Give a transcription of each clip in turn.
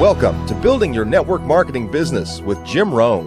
Welcome to Building Your Network Marketing Business with Jim Rohn.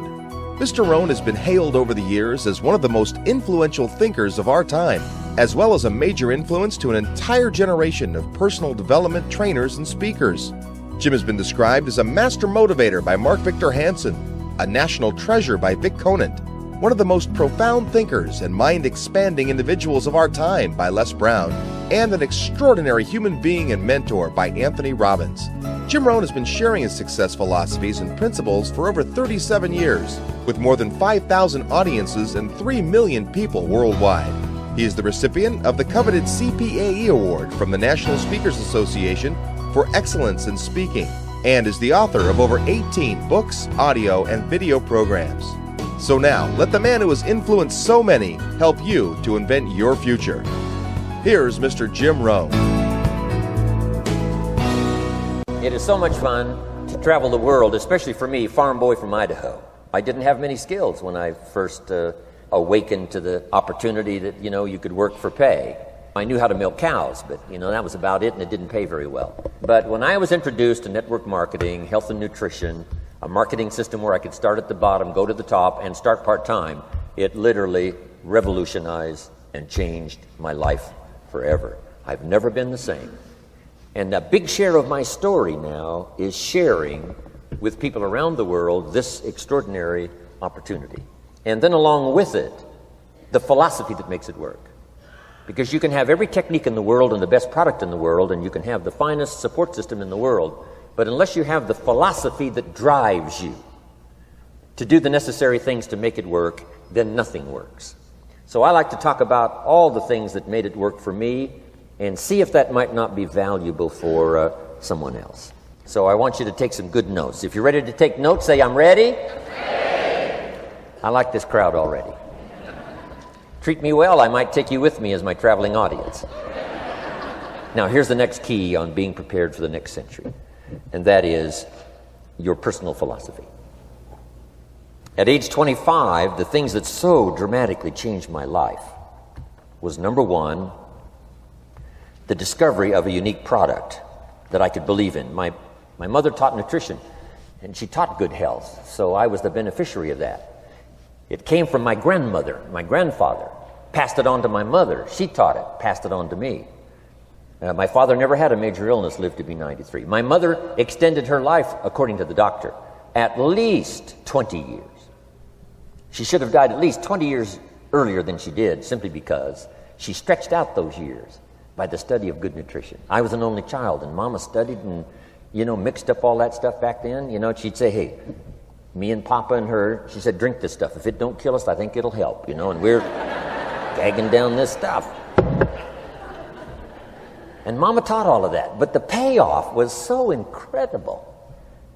Mr. Rohn has been hailed over the years as one of the most influential thinkers of our time, as well as a major influence to an entire generation of personal development trainers and speakers. Jim has been described as a master motivator by Mark Victor Hansen, a national treasure by Vic Conant, one of the most profound thinkers and mind-expanding individuals of our time by Les Brown, and an extraordinary human being and mentor by Anthony Robbins. Jim Rohn has been sharing his success philosophies and principles for over 37 years, with more than 5,000 audiences and 3 million people worldwide. He is the recipient of the coveted CPAE Award from the National Speakers Association for excellence in speaking, and is the author of over 18 books, audio, and video programs. So now, let the man who has influenced so many help you to invent your future. Here's Mr. Jim Rohn. It is so much fun to travel the world, especially for me, farm boy from Idaho. I didn't have many skills when I first awakened to the opportunity that, you could work for pay. I knew how to milk cows, but, that was about it, and it didn't pay very well. But when I was introduced to network marketing, health and nutrition, a marketing system where I could start at the bottom, go to the top, and start part-time, it literally revolutionized and changed my life forever. I've never been the same. And a big share of my story now is sharing with people around the world this extraordinary opportunity. And then along with it, the philosophy that makes it work. Because you can have every technique in the world and the best product in the world, and you can have the finest support system in the world, but unless you have the philosophy that drives you to do the necessary things to make it work, then nothing works. So I like to talk about all the things that made it work for me and see if that might not be valuable for someone else. So I want you to take some good notes. If you're ready to take notes, say, I'm ready. I like this crowd already. Treat me well, I might take you with me as my traveling audience. Now, here's the next key on being prepared for the next century, and that is your personal philosophy. At age 25, the things that so dramatically changed my life was, number one, the discovery of a unique product that I could believe in. My mother taught nutrition, and she taught good health, so I was the beneficiary of that. It came from my grandmother, my grandfather, passed it on to my mother. She taught it, passed it on to me. My father never had a major illness, lived to be 93. My mother extended her life, according to the doctor, at least 20 years. She should have died at least 20 years earlier than she did, simply because she stretched out those years by the study of good nutrition. I was an only child, and Mama studied and, mixed up all that stuff back then. She'd say, hey, me and Papa and her, she said, drink this stuff. If it don't kill us, I think it'll help, and we're gagging down this stuff. And Mama taught all of that, but the payoff was so incredible.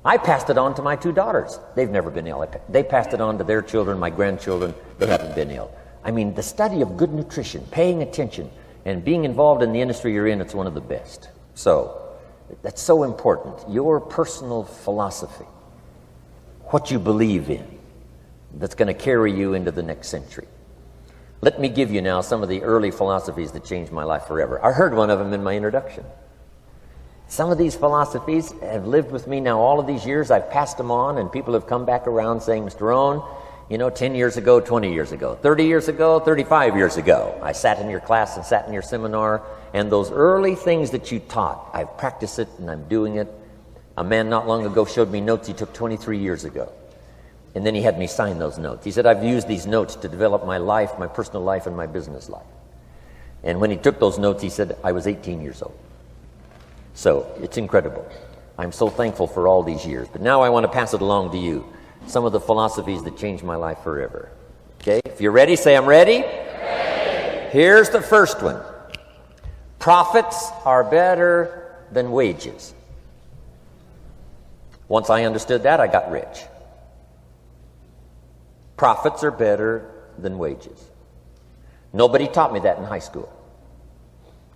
I passed it on to my 2 daughters. They've never been ill. They passed it on to their children, my grandchildren. They haven't been ill. I mean, the study of good nutrition, paying attention, and being involved in the industry you're in, it's one of the best. So, that's so important. Your personal philosophy, what you believe in, that's going to carry you into the next century. Let me give you now some of the early philosophies that changed my life forever. I heard one of them in my introduction. Some of these philosophies have lived with me now all of these years. I've passed them on, and people have come back around saying, Mr. Rohn, 10 years ago, 20 years ago, 30 years ago, 35 years ago, I sat in your class and sat in your seminar, and those early things that you taught, I've practiced it and I'm doing it. A man not long ago showed me notes he took 23 years ago. And then he had me sign those notes. He said, I've used these notes to develop my life, my personal life, and my business life. And when he took those notes, he said, I was 18 years old. So, it's incredible. I'm so thankful for all these years. But now I want to pass it along to you. Some of the philosophies that changed my life forever. Okay? If you're ready, say, I'm ready. Ready. Here's the first one. Profits are better than wages. Once I understood that, I got rich. Profits are better than wages. Nobody taught me that in high school.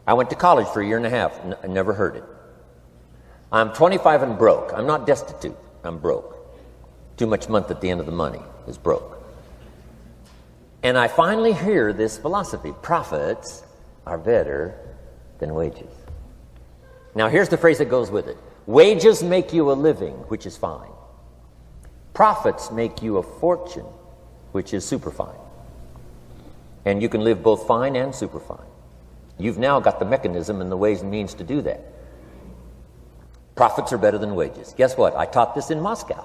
I went to college for a year and a half. I never heard it. I'm 25 and broke. I'm not destitute. I'm broke. Too much month at the end of the money is broke. And I finally hear this philosophy. Profits are better than wages. Now here's the phrase that goes with it. Wages make you a living, which is fine. Profits make you a fortune, which is super fine. And you can live both fine and super fine. You've now got the mechanism and the ways and means to do that. Profits are better than wages. Guess what? I taught this in Moscow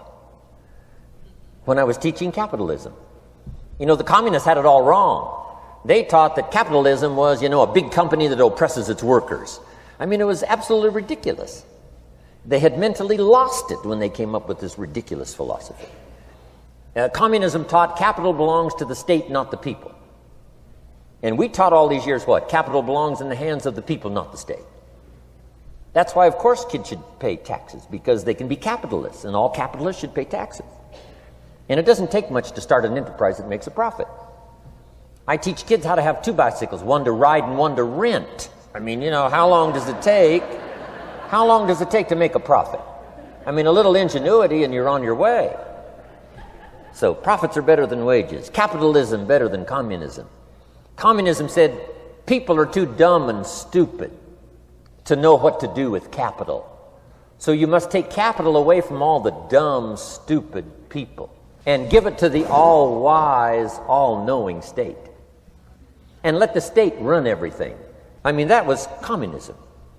when I was teaching capitalism. You know, the communists had it all wrong. They taught that capitalism was, a big company that oppresses its workers. I mean, it was absolutely ridiculous. They had mentally lost it when they came up with this ridiculous philosophy. Communism taught capital belongs to the state, not the people. And we taught all these years what? Capital belongs in the hands of the people, not the state. That's why, of course, kids should pay taxes, because they can be capitalists, and all capitalists should pay taxes. And it doesn't take much to start an enterprise that makes a profit. I teach kids how to have two bicycles, one to ride and one to rent. I mean, how long does it take? How long does it take to make a profit? I mean, a little ingenuity and you're on your way. So profits are better than wages. Capitalism better than communism. Communism said people are too dumb and stupid to know what to do with capital. So you must take capital away from all the dumb, stupid people and give it to the all-wise, all-knowing state. And let the state run everything. I mean, that was communism.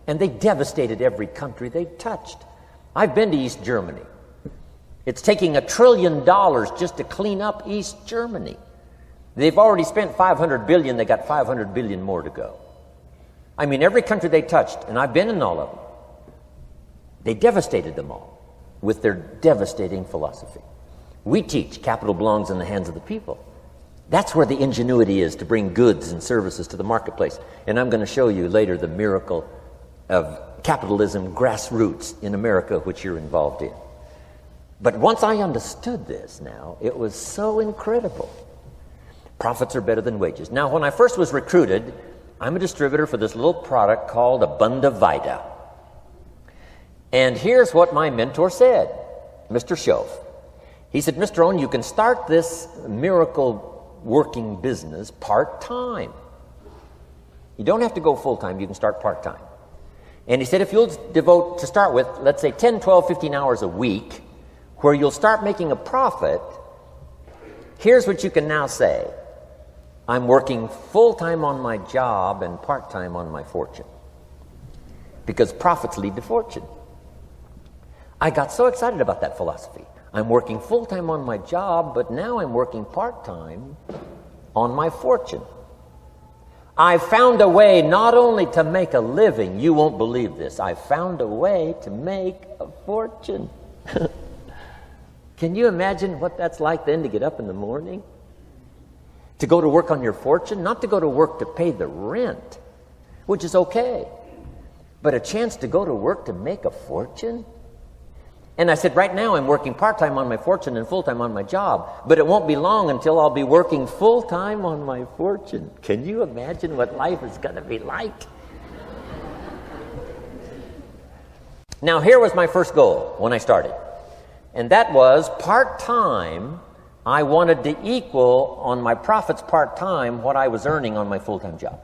And they devastated every country they touched. I've been to East Germany. It's taking $1 trillion just to clean up East Germany. They've already spent $500 billion. They got $500 billion more to go. I mean, every country they touched, and I've been in all of them, they devastated them all with their devastating philosophy. We teach capital belongs in the hands of the people. That's where the ingenuity is to bring goods and services to the marketplace. And I'm going to show you later the miracle of capitalism grassroots in America, which you're involved in. But once I understood this now, it was so incredible. Profits are better than wages. Now, when I first was recruited, I'm a distributor for this little product called Abunda Vita. And here's what my mentor said, Mr. Schoaf. He said, Mr. Rohn, you can start this miracle working business part-time. You don't have to go full-time, you can start part-time. And he said, if you'll devote, to start with, let's say 10, 12, 15 hours a week, where you'll start making a profit, here's what you can now say. I'm working full-time on my job and part-time on my fortune. Because profits lead to fortune. I got so excited about that philosophy. I'm working full-time on my job, but now I'm working part-time on my fortune. I found a way not only to make a living, you won't believe this, I found a way to make a fortune. Can you imagine what that's like then to get up in the morning? To go to work on your fortune? Not to go to work to pay the rent, which is okay, but a chance to go to work to make a fortune? And I said, right now I'm working part-time on my fortune and full-time on my job, but it won't be long until I'll be working full-time on my fortune. Can you imagine what life is going to be like? Now, here was my first goal when I started, and that was part-time. I wanted to equal on my profits part-time what I was earning on my full-time job.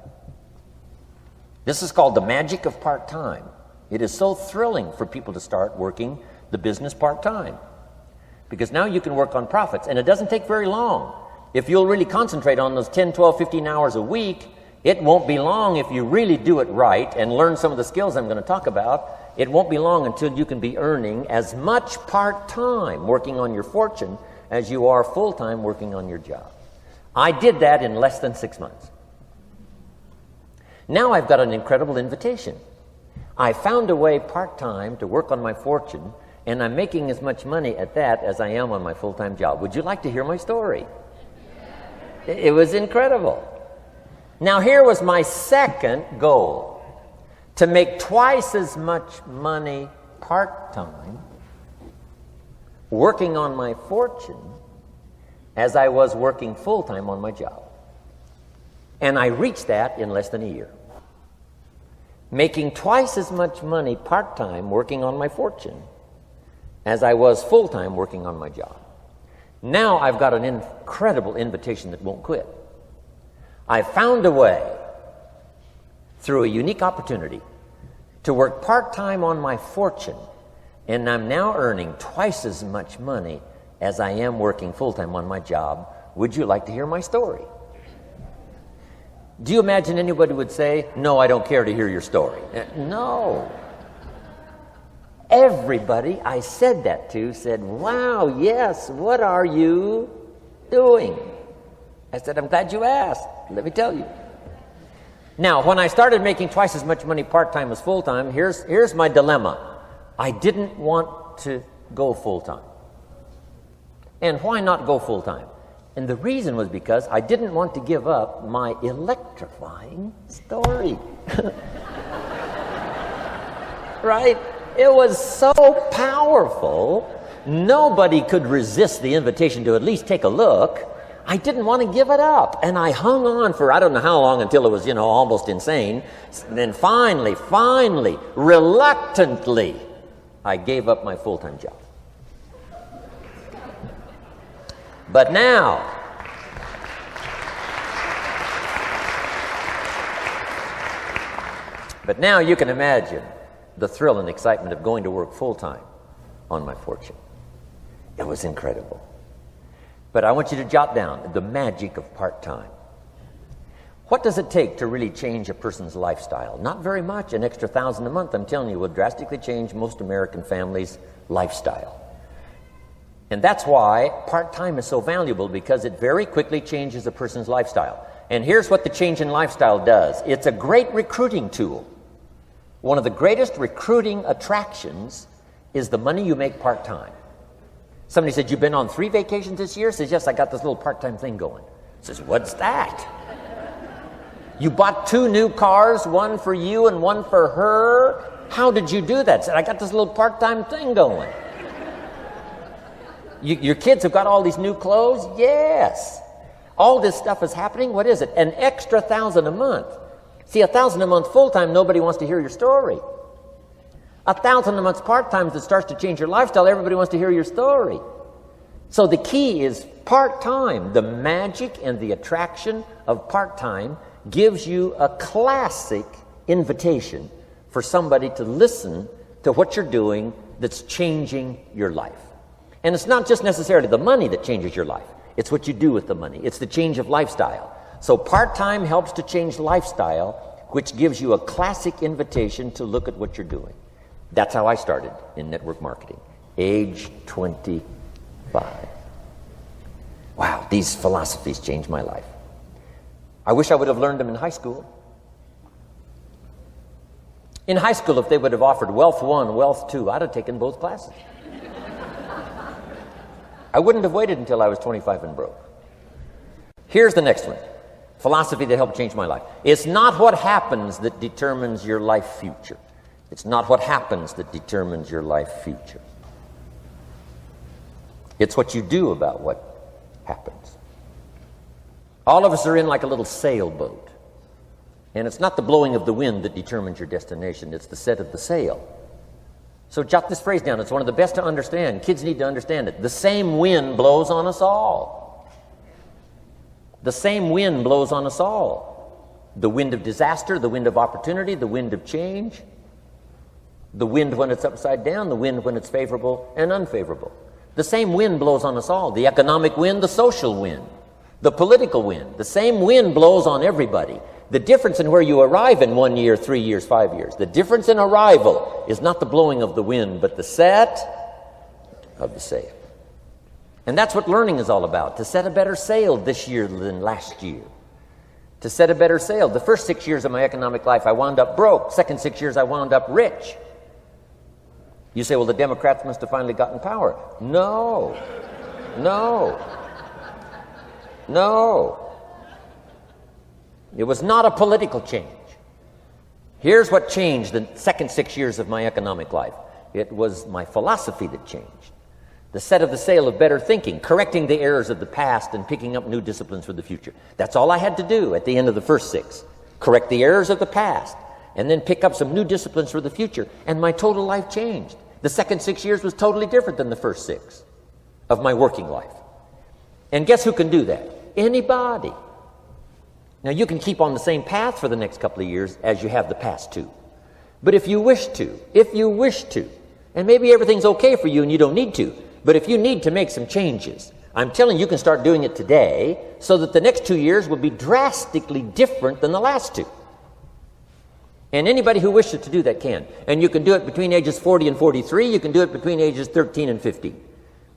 This is called the magic of part-time. It is so thrilling for people to start working the business part-time, because now you can work on profits, and it doesn't take very long. If you'll really concentrate on those 10, 12, 15 hours a week, it won't be long if you really do it right and learn some of the skills I'm going to talk about. It won't be long until you can be earning as much part-time working on your fortune as you are full-time working on your job. I did that in less than 6 months. Now I've got an incredible invitation. I found a way part-time to work on my fortune, and I'm making as much money at that as I am on my full-time job. Would you like to hear my story? It was incredible. Now, here was my second goal, to make twice as much money part-time working on my fortune as I was working full-time on my job. And I reached that in less than a year. Making twice as much money part-time working on my fortune as I was full-time working on my job. Now I've got an incredible invitation that won't quit. I found a way, through a unique opportunity, to work part-time on my fortune And I'm now earning twice as much money as I am working full-time on my job. Would you like to hear my story? Do you imagine anybody would say, no, I don't care to hear your story? No. Everybody I said that to said, wow, yes, what are you doing? I said, I'm glad you asked. Let me tell you. Now, when I started making twice as much money part-time as full-time, here's my dilemma. I didn't want to go full-time. And why not go full-time? And the reason was because I didn't want to give up my electrifying story. Right? It was so powerful, nobody could resist the invitation to at least take a look. I didn't want to give it up. And I hung on for I don't know how long until it was, almost insane. And then finally, reluctantly, I gave up my full-time job. But now, you can imagine the thrill and excitement of going to work full-time on my fortune. It was incredible. But I want you to jot down the magic of part-time. What does it take to really change a person's lifestyle? Not very much. An extra $1,000 a month, I'm telling you, will drastically change most American families' lifestyle. And that's why part-time is so valuable, because it very quickly changes a person's lifestyle. And here's what the change in lifestyle does. It's a great recruiting tool. One of the greatest recruiting attractions is the money you make part-time. Somebody said, you've been on 3 vacations this year? Says, yes, I got this little part-time thing going. Says, what's that? You bought 2 new cars, one for you and one for her? How did you do that? Said, I got this little part-time thing going. Your kids have got all these new clothes? Yes. All this stuff is happening. What is it? An extra $1,000 a month. See, $1,000 a month full-time, nobody wants to hear your story. $1,000 a month part-time that starts to change your lifestyle, everybody wants to hear your story. So the key is part-time. The magic and the attraction of part-time gives you a classic invitation for somebody to listen to what you're doing that's changing your life. And it's not just necessarily the money that changes your life. It's what you do with the money. It's the change of lifestyle. So part-time helps to change lifestyle, which gives you a classic invitation to look at what you're doing. That's how I started in network marketing, age 25. Wow, these philosophies changed my life. I wish I would have learned them in high school. In high school, if they would have offered Wealth 1, Wealth 2, I'd have taken both classes. I wouldn't have waited until I was 25 and broke. Here's the next one. Philosophy that helped change my life. It's not what happens that determines your life future. It's not what happens that determines your life future. It's what you do about what happens. All of us are in like a little sailboat. And it's not the blowing of the wind that determines your destination. It's the set of the sail. So jot this phrase down. It's one of the best to understand. Kids need to understand it. The same wind blows on us all. The same wind blows on us all. The wind of disaster, the wind of opportunity, the wind of change. The wind when it's upside down, the wind when it's favorable and unfavorable. The same wind blows on us all. The economic wind, the social wind, the political wind. The same wind blows on everybody. The difference in where you arrive in 1 year, 3 years, 5 years, the difference in arrival is not the blowing of the wind, but the set of the sail. And that's what learning is all about, to set a better sail this year than last year. To set a better sail. The first 6 years of my economic life, I wound up broke. Second 6 years, I wound up rich. You say, well, the Democrats must have finally gotten power. No. It was not a political change. Here's what changed the second 6 years of my economic life. It was my philosophy that changed. The set of the sail of better thinking, correcting the errors of the past and picking up new disciplines for the future. That's all I had to do at the end of the first 6. Correct the errors of the past and then pick up some new disciplines for the future. And my total life changed. The second 6 years was totally different than the first 6 of my working life. And guess who can do that? Anybody. Now, you can keep on the same path for the next couple of years as you have the past 2. But if you wish to, And maybe everything's okay for you and you don't need to. But if you need to make some changes, I'm telling you, you can start doing it today so that the next 2 years will be drastically different than the last 2. And anybody who wishes to do that can. And you can do it between ages 40 and 43. You can do it between ages 13 and 15.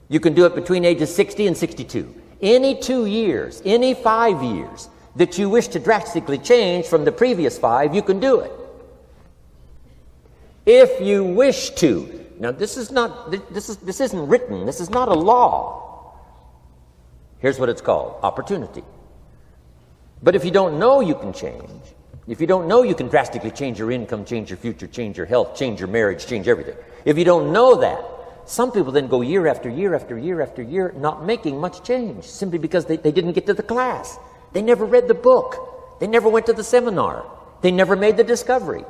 You can do it between ages 60 and 62. Any 2 years, any 5 years that you wish to drastically change from the previous 5, you can do it. If you wish to. Now, this isn't written. This is not a law. Here's what it's called: opportunity. But if you don't know you can change, if you don't know you can drastically change your income, change your future, change your health, change your marriage, change everything, if you don't know that, some people then go year after year after year after year not making much change simply because they didn't get to the class. They never read the book. They never went to the seminar. They never made the discovery.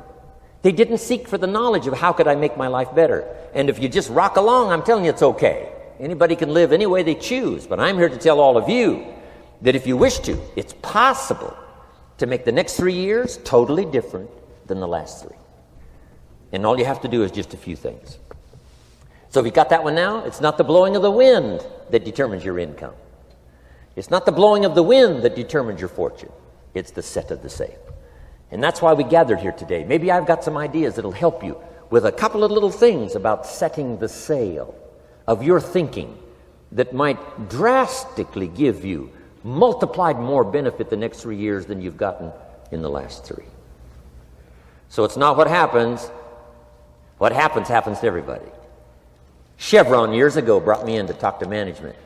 They didn't seek for the knowledge of how could I make my life better. And if you just rock along, I'm telling you it's okay. Anybody can live any way they choose. But I'm here to tell all of you that if you wish to, it's possible to make the next 3 years totally different than the last 3. And all you have to do is just a few things. So if you got that one now, it's not the blowing of the wind that determines your income. It's not the blowing of the wind that determines your fortune. It's the set of the sail. And that's why we gathered here today. Maybe I've got some ideas that'll help you with a couple of little things about setting the sail of your thinking that might drastically give you multiplied more benefit the next 3 years than you've gotten in the last 3. So it's not what happens. What happens to everybody. Chevron years ago brought me in to talk to management.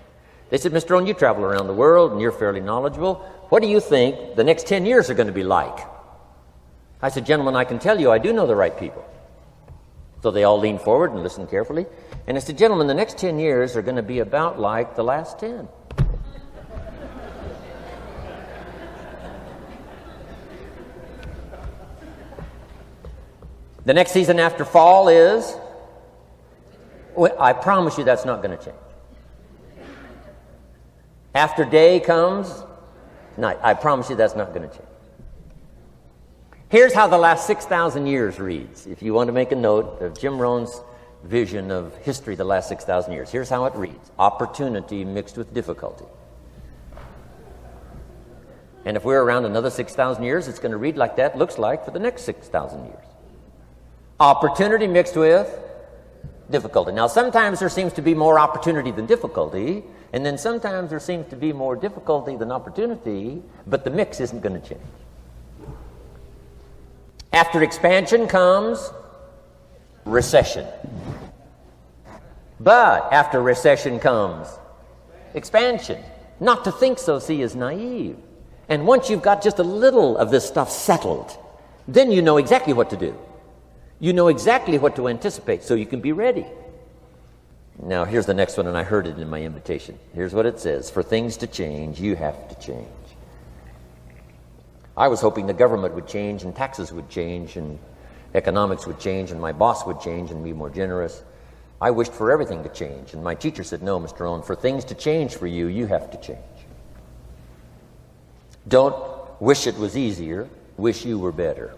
They said, Mr. Rohn, you travel around the world and you're fairly knowledgeable. What do you think the next 10 years are going to be like? I said, gentlemen, I can tell you I do know the right people. So they all leaned forward and listened carefully. And I said, gentlemen, the next 10 years are going to be about like the last 10. The next season after fall is, well, I promise you that's not going to change. After day comes night. I promise you that's not going to change. Here's how the last 6,000 years reads. If you want to make a note of Jim Rohn's vision of history the last 6,000 years, here's how it reads. Opportunity mixed with difficulty. And if we're around another 6,000 years, it's going to read like that looks like for the next 6,000 years. Opportunity mixed with difficulty. Now, sometimes there seems to be more opportunity than difficulty, and then sometimes there seems to be more difficulty than opportunity, but the mix isn't going to change. After expansion comes recession. But after recession comes expansion. Not to think so, see, is naive. And once you've got just a little of this stuff settled, then you know exactly what to do. You know exactly what to anticipate, so you can be ready. Now, here's the next one, and I heard it in my invitation. Here's what it says. For things to change, you have to change. I was hoping the government would change, and taxes would change, and economics would change, and my boss would change and be more generous. I wished for everything to change, and my teacher said, no, Mr. Rohn, for things to change for you, you have to change. Don't wish it was easier, wish you were better.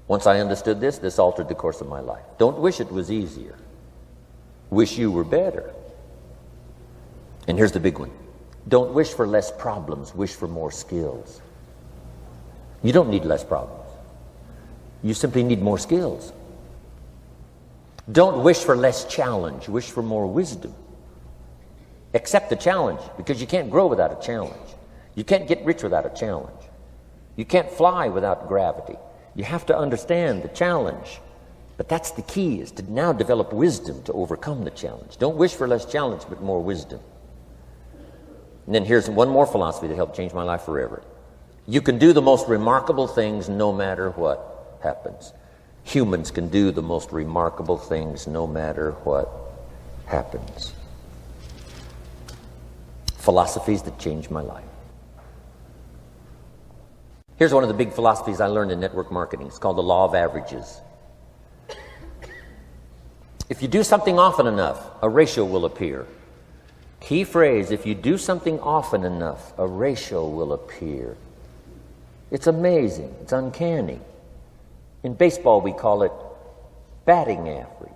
Once I understood this, this altered the course of my life. Don't wish it was easier. Wish you were better. And here's the big one. Don't wish for less problems. Wish for more skills. You don't need less problems. You simply need more skills. Don't wish for less challenge. Wish for more wisdom. Accept the challenge, because you can't grow without a challenge. You can't get rich without a challenge. You can't fly without gravity. You have to understand the challenge. But that's the key, is to now develop wisdom to overcome the challenge. Don't wish for less challenge, but more wisdom. And then here's one more philosophy that helped change my life forever. You can do the most remarkable things no matter what happens. Humans can do the most remarkable things no matter what happens. Philosophies that changed my life. Here's one of the big philosophies I learned in network marketing. It's called the law of averages. If you do something often enough, a ratio will appear. Key phrase, if you do something often enough, a ratio will appear. It's amazing. It's uncanny. In baseball, we call it batting average.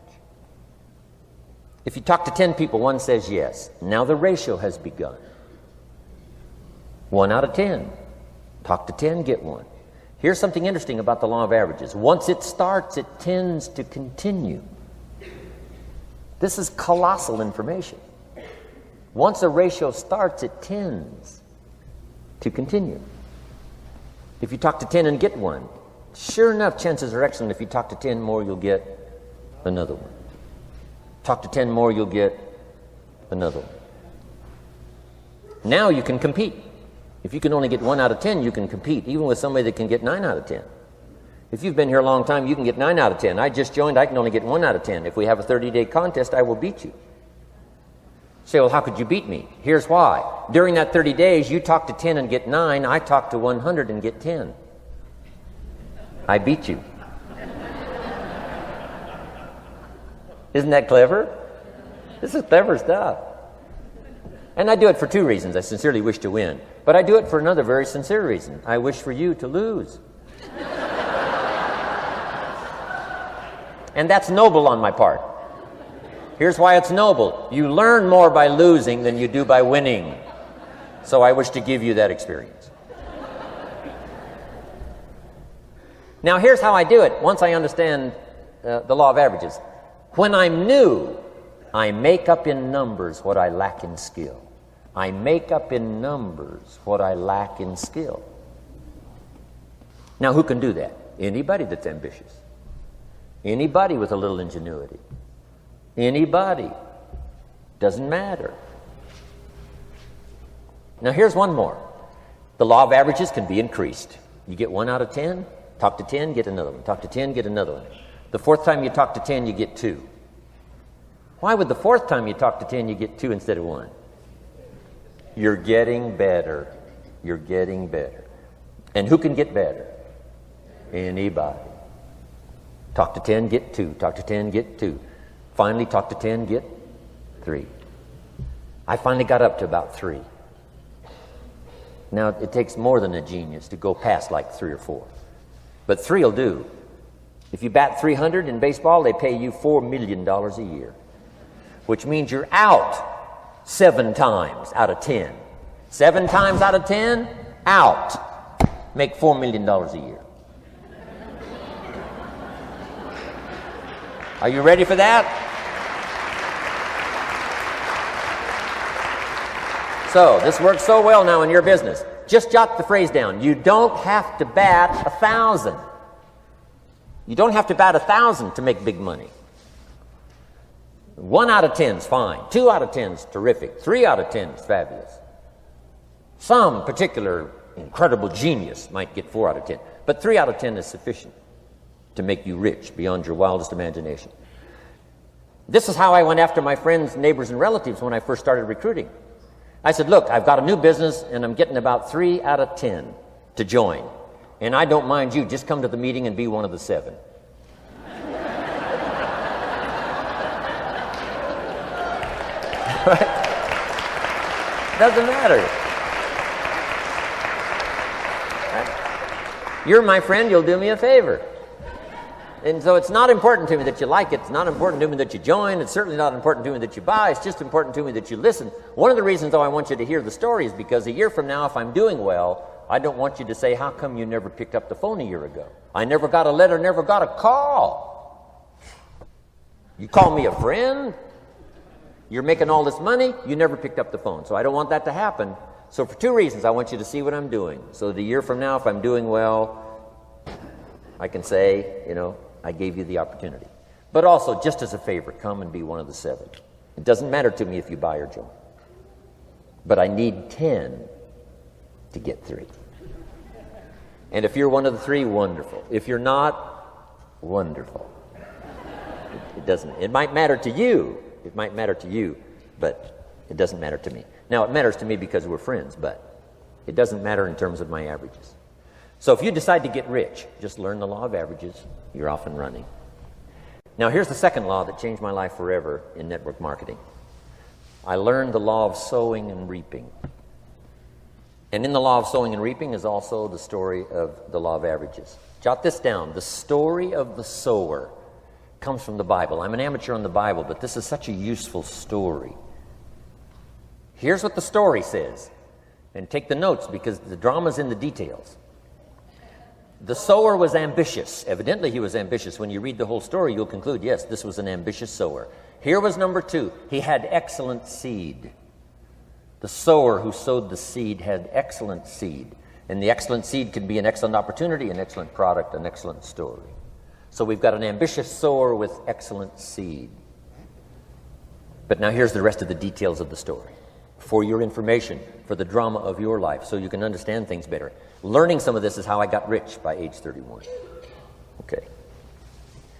If you talk to 10 people, one says yes. Now the ratio has begun. 1 out of 10. Talk to 10, get 1. Here's something interesting about the law of averages. Once it starts, it tends to continue. This is colossal information. Once a ratio starts, it tends to continue. If you talk to 10 and get 1, sure enough, chances are excellent if you talk to 10 more, you'll get another one. Talk to 10 more, you'll get another one. Now you can compete. If you can only get 1 out of 10, you can compete, even with somebody that can get 9 out of 10. If you've been here a long time, you can get 9 out of 10. I just joined, I can only get 1 out of 10. If we have a 30-day contest, I will beat you. Say, well, how could you beat me? Here's why. During that 30 days, you talk to 10 and get 9. I talk to 100 and get 10. I beat you. Isn't that clever? This is clever stuff. And I do it for 2 reasons. I sincerely wish to win. But I do it for another very sincere reason. I wish for you to lose. And that's noble on my part. Here's why it's noble. You learn more by losing than you do by winning. So I wish to give you that experience. Now here's how I do it once I understand the law of averages. When I'm new, I make up in numbers what I lack in skill. I make up in numbers what I lack in skill. Now who can do that? Anybody that's ambitious. Anybody with a little ingenuity. Anybody. Doesn't matter. Now here's one more. The law of averages can be increased. You get 1 out of 10, talk to 10, get another one. Talk to 10, get another one. The 4th time you talk to 10, you get 2. Why would the 4th time you talk to 10, you get 2 instead of 1? You're getting better. You're getting better. And who can get better? Anybody. Talk to 10, get 2. Talk to 10, get 2. Finally, talk to 10, get 3. I finally got up to about 3. Now, it takes more than a genius to go past like 3 or 4. But 3 will do. If you bat 300 in baseball, they pay you $4 million a year, which means you're out 7 times out of 10. 7 times out of 10, out. Make $4 million a year. Are you ready for that? So, this works so well now in your business. Just jot the phrase down. You don't have to bat 1,000. You don't have to bat 1,000 to make big money. 1 out of 10 is fine. 2 out of 10 is terrific. 3 out of 10 is fabulous. Some particular incredible genius might get 4 out of 10. But 3 out of 10 is sufficient to make you rich beyond your wildest imagination. This is how I went after my friends, neighbors, and relatives when I first started recruiting. I said, look, I've got a new business, and I'm getting about 3 out of 10 to join. And I don't mind you. Just come to the meeting and be one of the 7. Right? Doesn't matter. Right? You're my friend, you'll do me a favor. And so it's not important to me that you like it. It's not important to me that you join. It's certainly not important to me that you buy. It's just important to me that you listen. One of the reasons, though, I want you to hear the story is because a year from now, if I'm doing well, I don't want you to say, how come you never picked up the phone a year ago? I never got a letter, never got a call. You call me a friend? You're making all this money? You never picked up the phone. So I don't want that to happen. So for 2 reasons, I want you to see what I'm doing. So that a year from now, if I'm doing well, I can say, you know, I gave you the opportunity. But also, just as a favor, come and be one of the 7. It doesn't matter to me if you buy or join. But I need 10 to get 3. And if you're one of the 3, wonderful. If you're not, wonderful. It doesn't. It might matter to you. It might matter to you, but it doesn't matter to me. Now, it matters to me because we're friends, but it doesn't matter in terms of my averages. So if you decide to get rich, just learn the law of averages. You're off and running. Now, here's the second law that changed my life forever in network marketing. I learned the law of sowing and reaping. And in the law of sowing and reaping is also the story of the law of averages. Jot this down. The story of the sower comes from the Bible. I'm an amateur on the Bible, but this is such a useful story. Here's what the story says. And take the notes because the drama's in the details. The sower was ambitious. Evidently, he was ambitious. When you read the whole story, you'll conclude, yes, this was an ambitious sower. Here was number 2. He had excellent seed. The sower who sowed the seed had excellent seed. And the excellent seed can be an excellent opportunity, an excellent product, an excellent story. So we've got an ambitious sower with excellent seed. But now here's the rest of the details of the story. For your information, for the drama of your life, so you can understand things better. Learning some of this is how I got rich by age 31. Okay.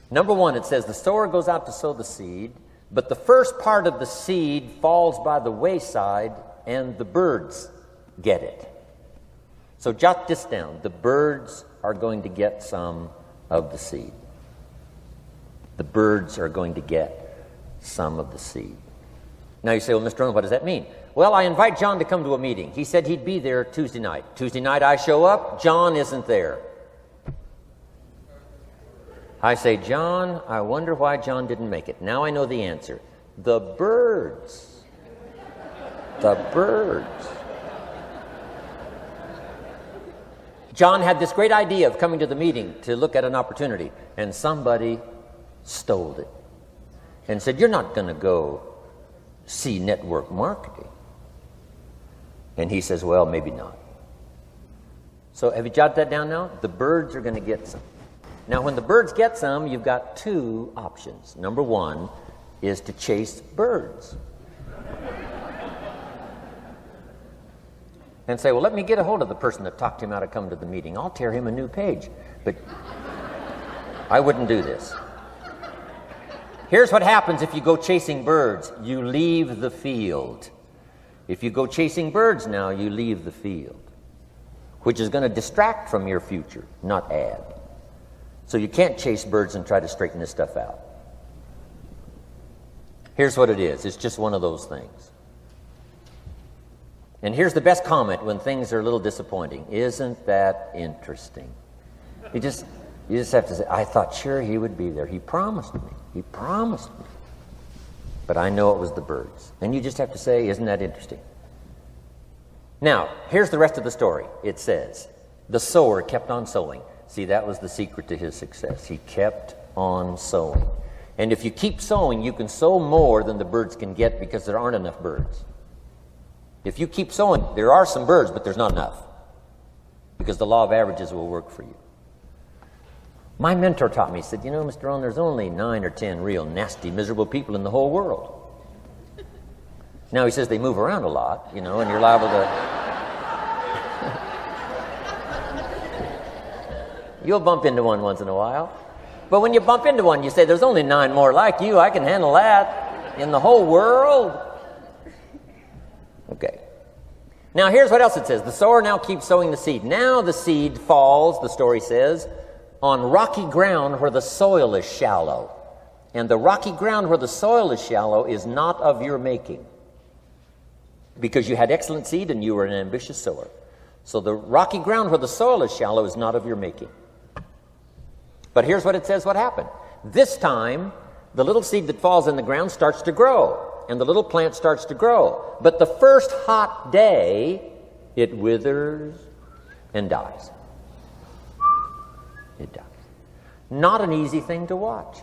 Number 1, it says the sower goes out to sow the seed, but the first part of the seed falls by the wayside and the birds get it. So jot this down. The birds are going to get some of the seed. The birds are going to get some of the seed. Now you say, well, Mr. Rohn, what does that mean? Well, I invite John to come to a meeting. He said he'd be there Tuesday night. Tuesday night I show up, John isn't there. I say, John, I wonder why John didn't make it. Now I know the answer. The birds. The birds. John had this great idea of coming to the meeting to look at an opportunity, and somebody stole it and said, you're not going to go see network marketing. And he says, well, maybe not. So have you jotted that down now? The birds are going to get some. Now, when the birds get some, you've got 2 options. Number 1 is to chase birds. And say, well, let me get a hold of the person that talked him out of coming to the meeting. I'll tear him a new page. But I wouldn't do this. Here's what happens if you go chasing birds. You leave the field. If you go chasing birds now, you leave the field, which is going to distract from your future, not add. So you can't chase birds and try to straighten this stuff out. Here's what it is. It's just one of those things. And here's the best comment when things are a little disappointing. Isn't that interesting? You just have to say, I thought sure he would be there. He promised me. He promised me. But I know it was the birds. And you just have to say, isn't that interesting? Now, here's the rest of the story. It says, the sower kept on sowing. See, that was the secret to his success. He kept on sowing. And if you keep sowing, you can sow more than the birds can get because there aren't enough birds. If you keep sowing, there are some birds, but there's not enough. Because the law of averages will work for you. My mentor taught me, he said, you know, Mr. Rohn, there's only 9 or 10 real nasty, miserable people in the whole world. Now, he says they move around a lot, you know, and you're liable to... You'll bump into one once in a while. But when you bump into one, you say, there's only 9 more like you. I can handle that in the whole world. Okay. Now, here's what else it says. The sower now keeps sowing the seed. Now the seed falls, the story says, on rocky ground where the soil is shallow. And the rocky ground where the soil is shallow is not of your making. Because you had excellent seed and you were an ambitious sower. So the rocky ground where the soil is shallow is not of your making. But here's what it says what happened. This time, the little seed that falls in the ground starts to grow. And the little plant starts to grow. But the first hot day, it withers and dies. It dies. Not an easy thing to watch.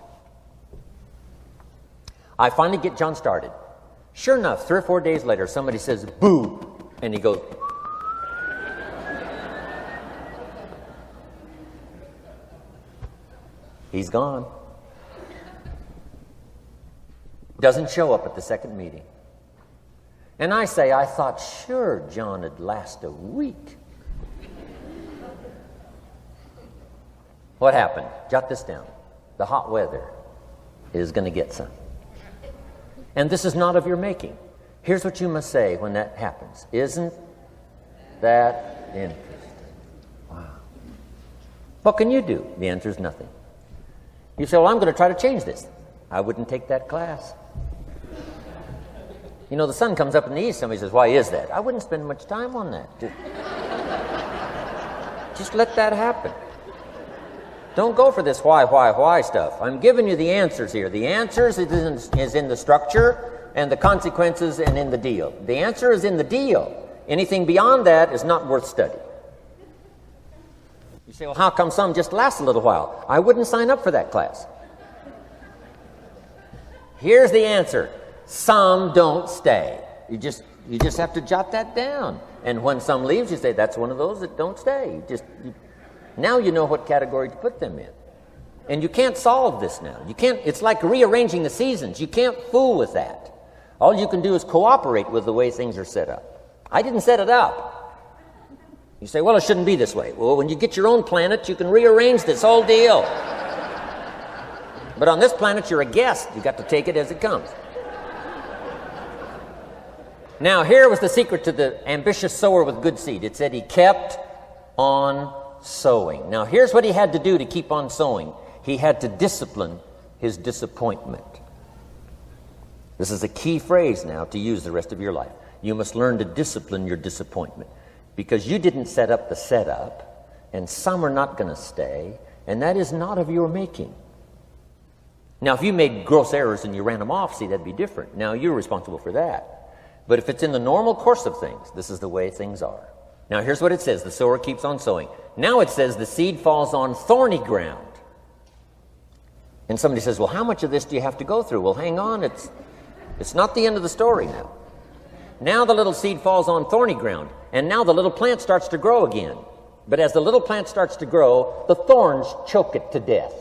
I finally get John started. Sure enough, 3 or 4 days later, somebody says, boo! And he goes, he's gone. Doesn't show up at the second meeting. And I say, I thought sure John would last a week. What happened? Jot this down. The hot weather is going to get some. And this is not of your making. Here's what you must say when that happens. Isn't that interesting? Wow. What can you do? The answer is nothing. You say, well, I'm going to try to change this. I wouldn't take that class. You know, the sun comes up in the east. Somebody says, why is that? I wouldn't spend much time on that. Just let that happen. Don't go for this why stuff. I'm giving you the answers here. The answers is in the structure, and the consequences and in the deal. The answer is in the deal. Anything beyond that is not worth study. You say, well, how come some just last a little while? I wouldn't sign up for that class. Here's the answer. Some don't stay. You just have to jot that down. And when some leaves, you say, that's one of those that don't stay. Now you know what category to put them in. And you can't solve this now. It's like rearranging the seasons. You can't fool with that. All you can do is cooperate with the way things are set up. I didn't set it up. You say, well, it shouldn't be this way. Well, when you get your own planet, you can rearrange this whole deal. But on this planet, you're a guest. You got to take it as it comes. Now, here was the secret to the ambitious sower with good seed. It said he kept on sowing. Now, here's what he had to do to keep on sowing. He had to discipline his disappointment. This is a key phrase now to use the rest of your life. You must learn to discipline your disappointment, because you didn't set up the setup, and some are not going to stay, and that is not of your making. Now, if you made gross errors and you ran them off, see, that'd be different. Now, you're responsible for that. But if it's in the normal course of things, this is the way things are. Now, here's what it says. The sower keeps on sowing. Now it says the seed falls on thorny ground. And somebody says, well, how much of this do you have to go through? Well, hang on. It's not the end of the story now. Now the little seed falls on thorny ground. And now the little plant starts to grow again. But as the little plant starts to grow, the thorns choke it to death.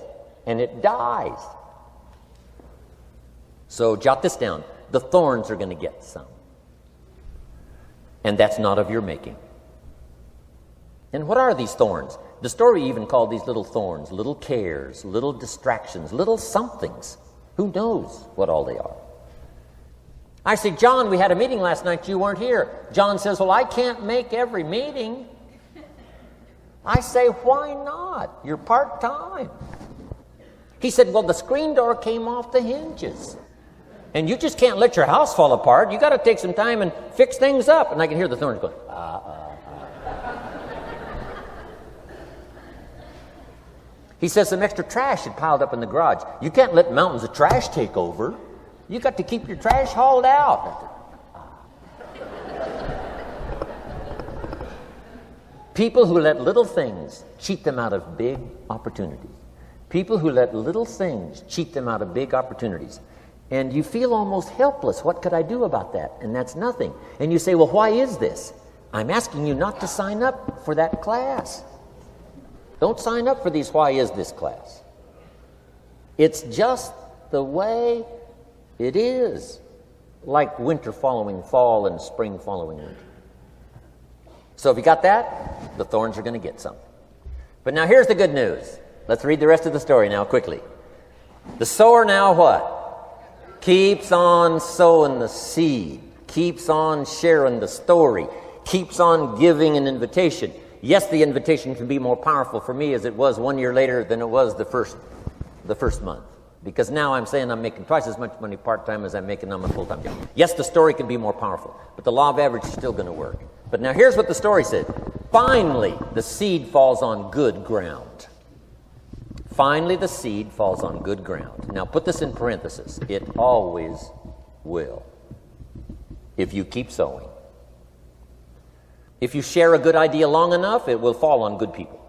And it dies. So jot this down. The thorns are going to get some. And that's not of your making. And what are these thorns? The story even called these little thorns, little cares, little distractions, little somethings. Who knows what all they are? I say, John, we had a meeting last night. You weren't here. John says, well, I can't make every meeting. I say, why not? You're part-time. He said, well, the screen door came off the hinges. And you just can't let your house fall apart. You got to take some time and fix things up. And I can hear the thorns going, He says some extra trash had piled up in the garage. You can't let mountains of trash take over. You got to keep your trash hauled out. People who let little things cheat them out of big opportunities. People who let little things cheat them out of big opportunities. And you feel almost helpless. What could I do about that? And that's nothing. And you say, well, why is this? I'm asking you not to sign up for that class. Don't sign up for these why is this class. It's just the way it is. Like winter following fall and spring following winter. So if you got that, the thorns are going to get some. But now here's the good news. Let's read the rest of the story now quickly. The sower now what? Keeps on sowing the seed, keeps on sharing the story, keeps on giving an invitation. Yes, the invitation can be more powerful for me as it was 1 year later than it was the first month. Because now I'm saying I'm making twice as much money part-time as I'm making on my full-time job. Yes, the story can be more powerful, but the law of average is still going to work. But now here's what the story said. Finally, the seed falls on good ground. Finally, the seed falls on good ground. Now, put this in parentheses. It always will, if you keep sowing. If you share a good idea long enough, it will fall on good people.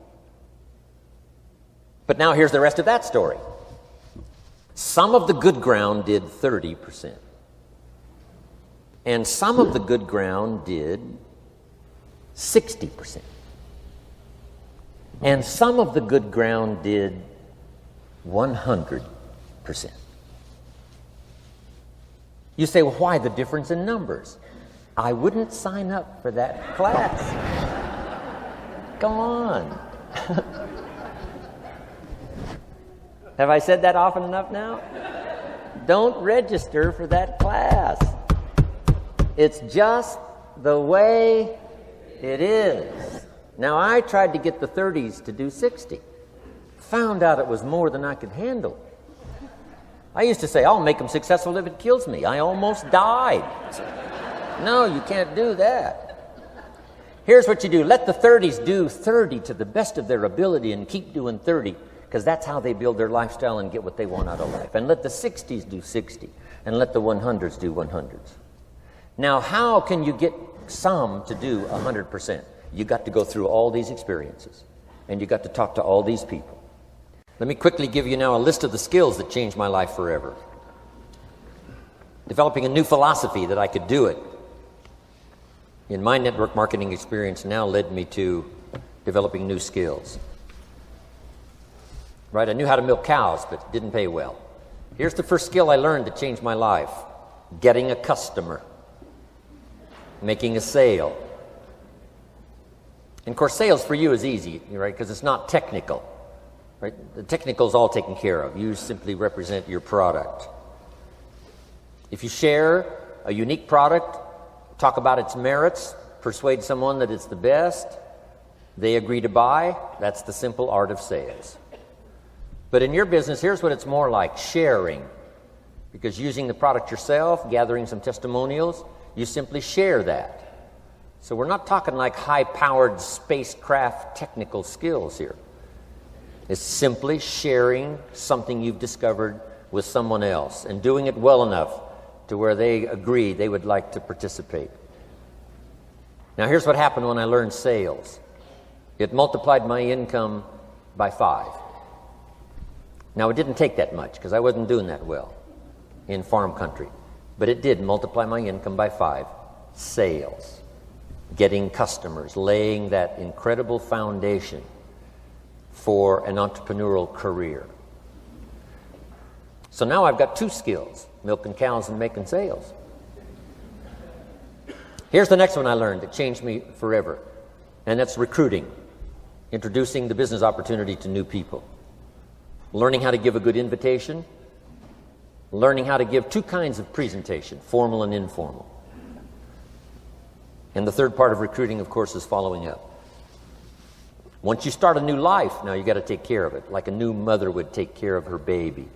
But now here's the rest of that story. Some of the good ground did 30%. And some of the good ground did 60%. And some of the good ground did 100%. You say, well, why the difference in numbers? I wouldn't sign up for that class. Come on. Have I said that often enough now? Don't register for that class. It's just the way it is. Now, I tried to get the 30s to do 60. Found out it was more than I could handle. I used to say, I'll make them successful if it kills me. I almost died. No, you can't do that. Here's what you do. Let the 30s do 30 to the best of their ability and keep doing 30. because that's how they build their lifestyle and get what they want out of life. And let the 60s do 60, and let the 100s do 100s. Now, how can you get some to do 100%? You got to go through all these experiences, and you got to talk to all these people. Let me quickly give you now a list of the skills that changed my life forever. Developing a new philosophy that I could do it in my network marketing experience now led me to developing new skills. Right? I knew how to milk cows, but it didn't pay well. Here's the first skill I learned that changed my life: getting a customer, making a sale. And of course, sales for you is easy, right? Because it's not technical. Right? The technical is all taken care of. You simply represent your product. If you share a unique product, talk about its merits, persuade someone that it's the best, they agree to buy, that's the simple art of sales. But in your business, here's what it's more like: sharing. Because using the product yourself, gathering some testimonials, you simply share that. So we're not talking like high-powered spacecraft technical skills here. It's simply sharing something you've discovered with someone else and doing it well enough to where they agree they would like to participate. Now here's what happened when I learned sales. It multiplied my income by 5. Now it didn't take that much because I wasn't doing that well in farm country, but it did multiply my income by 5. Sales, getting customers, laying that incredible foundation for an entrepreneurial career. So now I've got 2 skills: milking cows and making sales. Here's the next one I learned that changed me forever, and that's recruiting, introducing the business opportunity to new people, learning how to give a good invitation, learning how to give 2 kinds of presentation, formal and informal. And the third part of recruiting, of course, is following up. Once you start a new life, now you got to take care of it, like a new mother would take care of her baby.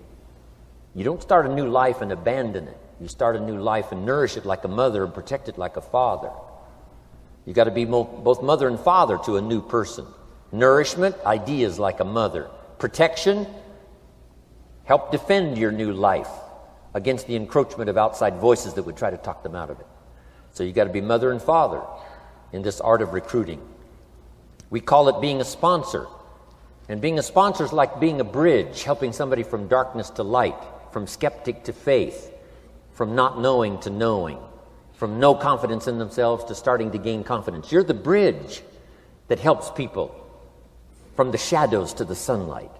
You don't start a new life and abandon it. You start a new life and nourish it like a mother and protect it like a father. You got to be both mother and father to a new person. Nourishment, ideas like a mother. Protection, help defend your new life against the encroachment of outside voices that would try to talk them out of it. So you got to be mother and father in this art of recruiting. We call it being a sponsor. And being a sponsor is like being a bridge, helping somebody from darkness to light, from skeptic to faith, from not knowing to knowing, from no confidence in themselves to starting to gain confidence. You're the bridge that helps people from the shadows to the sunlight.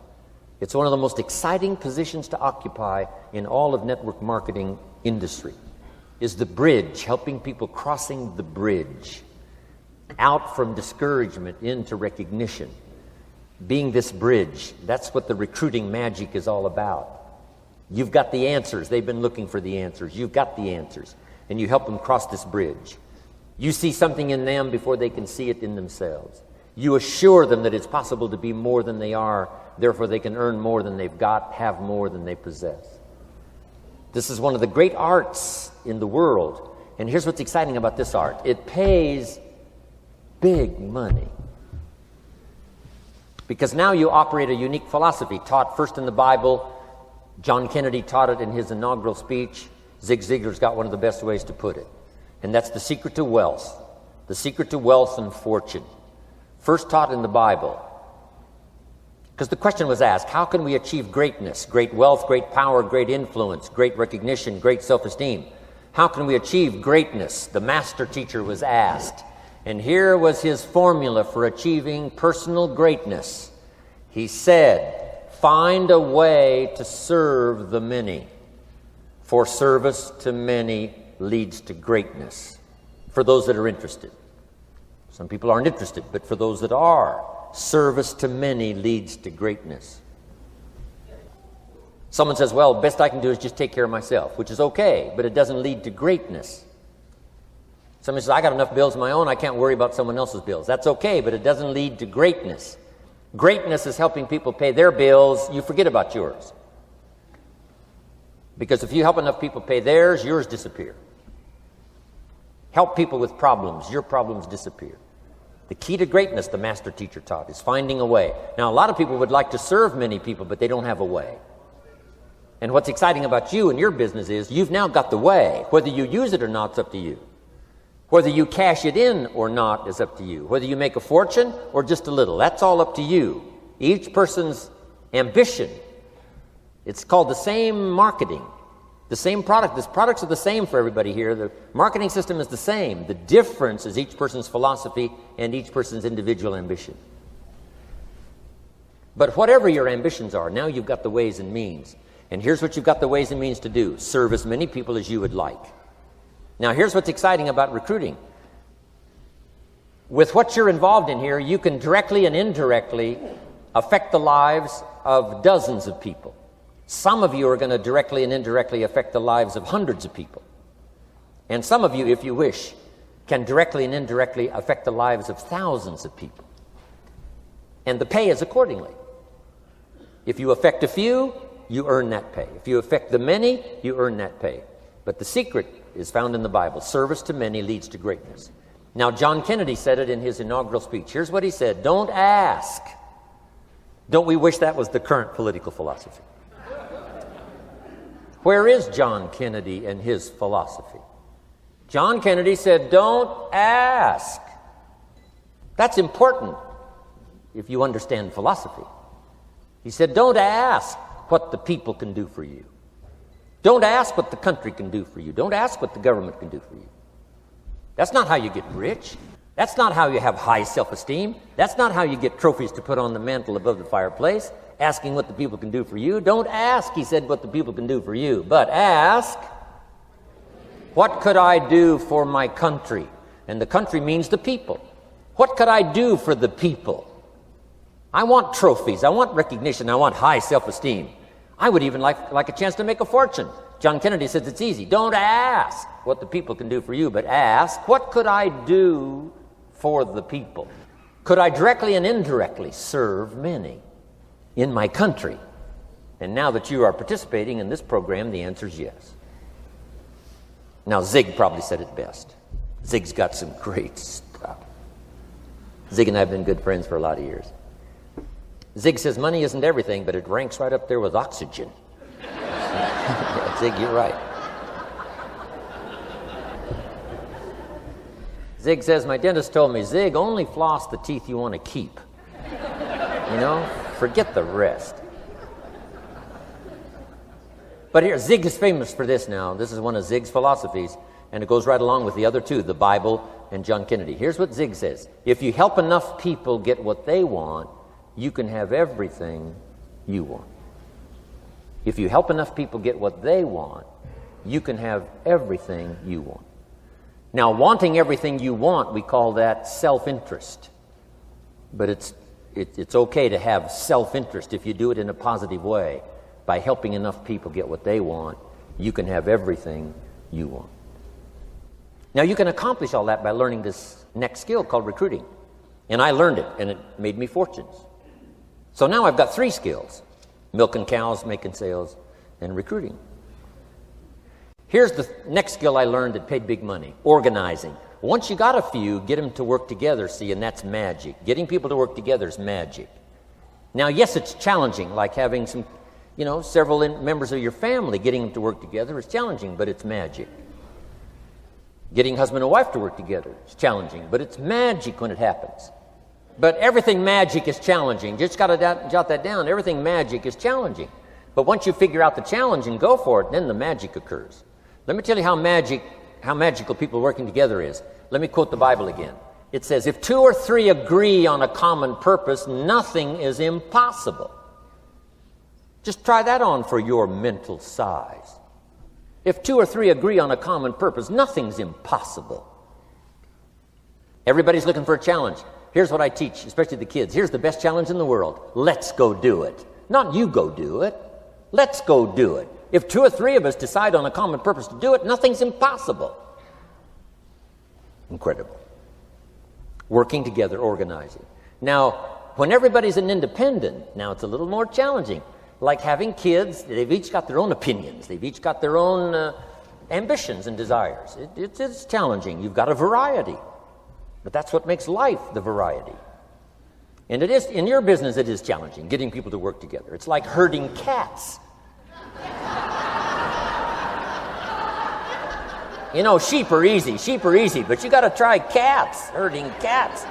It's one of the most exciting positions to occupy in all of network marketing industry, is the bridge, helping people crossing the bridge out from discouragement into recognition. Being this bridge, that's what the recruiting magic is all about. You've got the answers. They've been looking for the answers. You've got the answers. And you help them cross this bridge. You see something in them before they can see it in themselves. You assure them that it's possible to be more than they are, therefore they can earn more than they've got, have more than they possess. This is one of the great arts in the world. And here's what's exciting about this art. It pays big money. Because now you operate a unique philosophy taught first in the Bible. John Kennedy taught it in his inaugural speech. Zig Ziglar's got one of the best ways to put it. And that's the secret to wealth. The secret to wealth and fortune. First taught in the Bible. Because the question was asked, how can we achieve greatness? Great wealth, great power, great influence, great recognition, great self-esteem. How can we achieve greatness? The master teacher was asked. And here was his formula for achieving personal greatness. He said, find a way to serve the many, for service to many leads to greatness. For those that are interested. Some people aren't interested, but for those that are, service to many leads to greatness. Someone says, well, best I can do is just take care of myself, which is okay, but it doesn't lead to greatness. Someone says, I got enough bills of my own, I can't worry about someone else's bills. That's okay, but it doesn't lead to greatness. Greatness is helping people pay their bills. You forget about yours. Because if you help enough people pay theirs, yours disappear. Help people with problems, your problems disappear. The key to greatness, the master teacher taught, is finding a way. Now, a lot of people would like to serve many people, but they don't have a way. And what's exciting about you and your business is you've now got the way. Whether you use it or not, it's up to you. Whether you cash it in or not is up to you. Whether you make a fortune or just a little, that's all up to you. Each person's ambition, it's called the same marketing, the same product. The products are the same for everybody here. The marketing system is the same. The difference is each person's philosophy and each person's individual ambition. But whatever your ambitions are, now you've got the ways and means. And here's what you've got the ways and means to do. Serve as many people as you would like. Now, here's what's exciting about recruiting. With what you're involved in here, you can directly and indirectly affect the lives of dozens of people. Some of you are going to directly and indirectly affect the lives of hundreds of people. And some of you, if you wish, can directly and indirectly affect the lives of thousands of people. And the pay is accordingly. If you affect a few, you earn that pay. If you affect the many, you earn that pay. But the secret is found in the Bible. Service to many leads to greatness. Now, John Kennedy said it in his inaugural speech. Here's what he said: don't ask. Don't we wish that was the current political philosophy? Where is John Kennedy and his philosophy? John Kennedy said, don't ask. That's important if you understand philosophy. He said, don't ask what the people can do for you. Don't ask what the country can do for you. Don't ask what the government can do for you. That's not how you get rich. That's not how you have high self-esteem. That's not how you get trophies to put on the mantle above the fireplace, asking what the people can do for you. Don't ask, he said, what the people can do for you, but ask, what could I do for my country? And the country means the people. What could I do for the people? I want trophies. I want recognition. I want high self-esteem. I would even like a chance to make a fortune. John Kennedy says it's easy. Don't ask what the people can do for you, but ask, what could I do for the people? Could I directly and indirectly serve many in my country? And now that you are participating in this program, the answer is yes. Now, Zig probably said it best. Zig's got some great stuff. Zig and I have been good friends for a lot of years. Zig says money isn't everything, but it ranks right up there with oxygen. Yeah, Zig, you're right. Zig says, my dentist told me, Zig, only floss the teeth you want to keep. You know, forget the rest. But here, Zig is famous for this now. This is one of Zig's philosophies, and it goes right along with the other two, the Bible and John Kennedy. Here's what Zig says. If you help enough people get what they want, you can have everything you want. If you help enough people get what they want, you can have everything you want. Now, wanting everything you want, we call that self-interest. But it's okay to have self-interest if you do it in a positive way. By helping enough people get what they want, you can have everything you want. Now, you can accomplish all that by learning this next skill called recruiting. And I learned it, and it made me fortunes. So now I've got 3 skills: milking cows, making sales, and recruiting. Here's the next skill I learned that paid big money: organizing. Once you got a few, get them to work together, see, and that's magic. Getting people to work together is magic. Now, yes, it's challenging, like having several members of your family. Getting them to work together is challenging, but it's magic. Getting husband and wife to work together is challenging, but it's magic when it happens. But everything magic is challenging. Just got to jot that down. Everything magic is challenging. But once you figure out the challenge and go for it, then the magic occurs. Let me tell you how magical people working together is. Let me quote the Bible again. It says, if 2 or 3 agree on a common purpose, nothing is impossible. Just try that on for your mental size. If 2 or 3 agree on a common purpose, nothing's impossible. Everybody's looking for a challenge. Here's what I teach, especially the kids. Here's the best challenge in the world. Let's go do it. Not you go do it. Let's go do it. If 2 or 3 of us decide on a common purpose to do it, nothing's impossible. Incredible. Working together, organizing. Now, when everybody's an independent, now it's a little more challenging. Like having kids, they've each got their own opinions. They've each got their own ambitions and desires. It's challenging. You've got a variety. But that's what makes life the variety. And it is, in your business, it is challenging, getting people to work together. It's like herding cats. You know, sheep are easy, but you got to try cats, herding cats.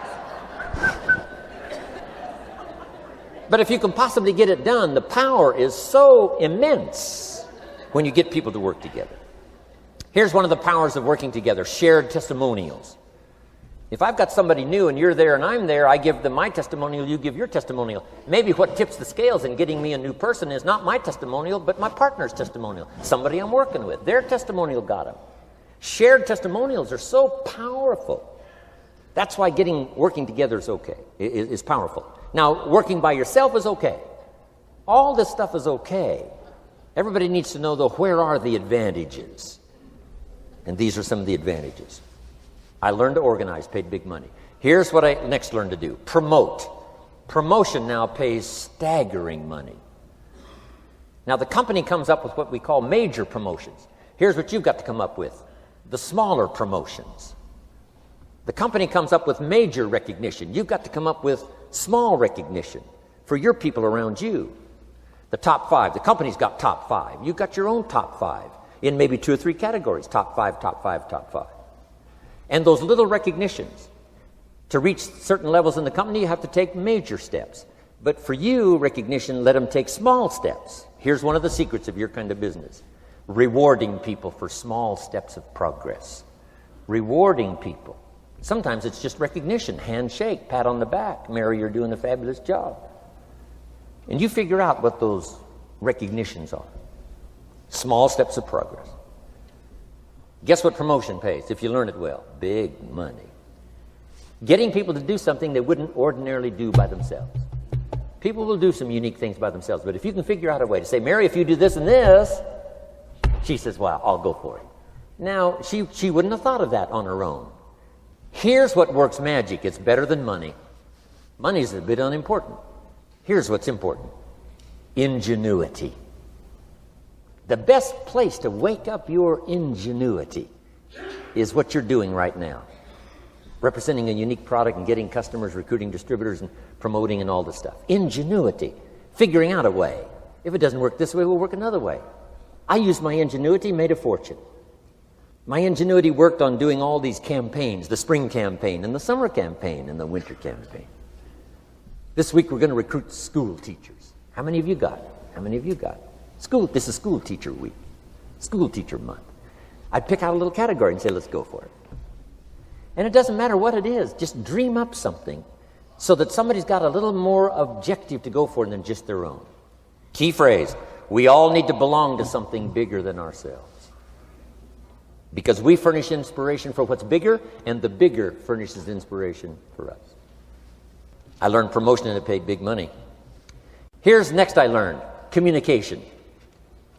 But if you can possibly get it done, the power is so immense when you get people to work together. Here's one of the powers of working together: shared testimonials. If I've got somebody new and you're there and I'm there, I give them my testimonial, you give your testimonial. Maybe what tips the scales in getting me a new person is not my testimonial, but my partner's testimonial. Somebody I'm working with, their testimonial got them. Shared testimonials are so powerful. That's why working together is okay, is powerful. Now, working by yourself is okay. All this stuff is okay. Everybody needs to know, though, where are the advantages? And these are some of the advantages. I learned to organize, paid big money. Here's what I next learned to do: promote. Promotion now pays staggering money. Now, the company comes up with what we call major promotions. Here's what you've got to come up with: the smaller promotions. The company comes up with major recognition. You've got to come up with small recognition for your people around you. The top 5. The company's got top 5. You've got your own top 5 in maybe 2 or 3 categories: top 5, top 5, top 5. And those little recognitions, to reach certain levels in the company, you have to take major steps. But for you, recognition, let them take small steps. Here's one of the secrets of your kind of business: rewarding people for small steps of progress. Rewarding people. Sometimes it's just recognition, handshake, pat on the back: Mary, you're doing a fabulous job. And you figure out what those recognitions are. Small steps of progress. Guess what promotion pays, if you learn it well? Big money. Getting people to do something they wouldn't ordinarily do by themselves. People will do some unique things by themselves, but if you can figure out a way to say, Mary, if you do this and this, she says, well, I'll go for it. Now, she wouldn't have thought of that on her own. Here's what works magic. It's better than money. Money's a bit unimportant. Here's what's important: ingenuity. The best place to wake up your ingenuity is what you're doing right now. Representing a unique product and getting customers, recruiting distributors, and promoting and all this stuff. Ingenuity. Figuring out a way. If it doesn't work this way, we'll work another way. I used my ingenuity, made a fortune. My ingenuity worked on doing all these campaigns: the spring campaign and the summer campaign and the winter campaign. This week we're going to recruit school teachers. How many of you got? How many of you got? This is school teacher week, school teacher month. I'd pick out a little category and say, let's go for it. And it doesn't matter what it is, just dream up something so that somebody's got a little more objective to go for than just their own. Key phrase: we all need to belong to something bigger than ourselves. Because we furnish inspiration for what's bigger, and the bigger furnishes inspiration for us. I learned promotion and it paid big money. Here's next I learned: communication.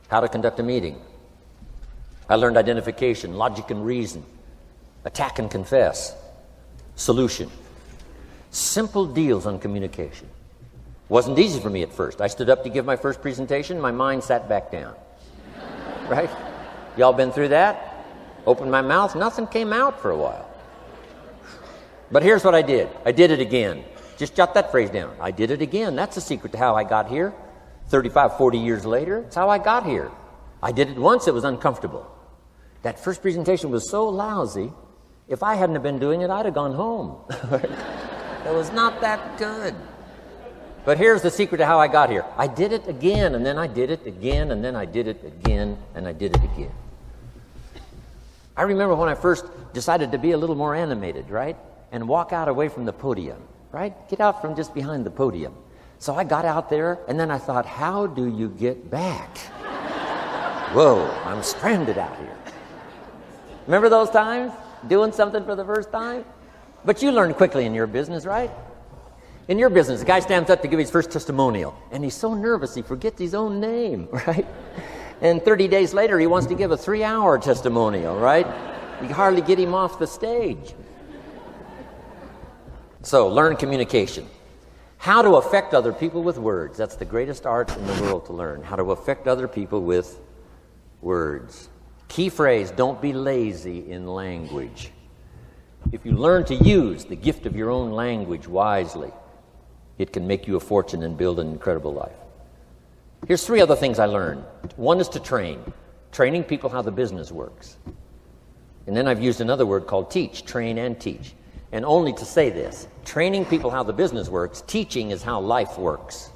How to conduct a meeting. I learned identification, logic and reason, attack and confess, solution. Simple deals on communication. Wasn't easy for me at first. I stood up to give my first presentation, my mind sat back down. Right? Y'all been through that? Opened my mouth, nothing came out for a while. But here's what I did. I did it again. Just jot that phrase down. I did it again. That's the secret to how I got here. 35, 40 years later, it's how I got here. I did it once, it was uncomfortable. That first presentation was so lousy, if I hadn't have been doing it, I'd have gone home. It was not that good. But here's the secret to how I got here. I did it again, and then I did it again, and then I did it again, and I did it again. I remember when I first decided to be a little more animated, right? And walk out away from the podium, right? Get out from just behind the podium. So I got out there, and then I thought, how do you get back? Whoa, I'm stranded out here. Remember those times? Doing something for the first time? But you learn quickly in your business, right? In your business, a guy stands up to give his first testimonial, and he's so nervous he forgets his own name, right? And 30 days later, he wants to give a 3-hour testimonial, right? You can hardly get him off the stage. So, learn communication. How to affect other people with words. That's the greatest art in the world to learn. How to affect other people with words. Key phrase: don't be lazy in language. If you learn to use the gift of your own language wisely, it can make you a fortune and build an incredible life. Here's 3 other things I learned. One is to train. Training people how the business works. And then I've used another word called teach, train and teach. And only to say this, training people how the business works, teaching is how life works.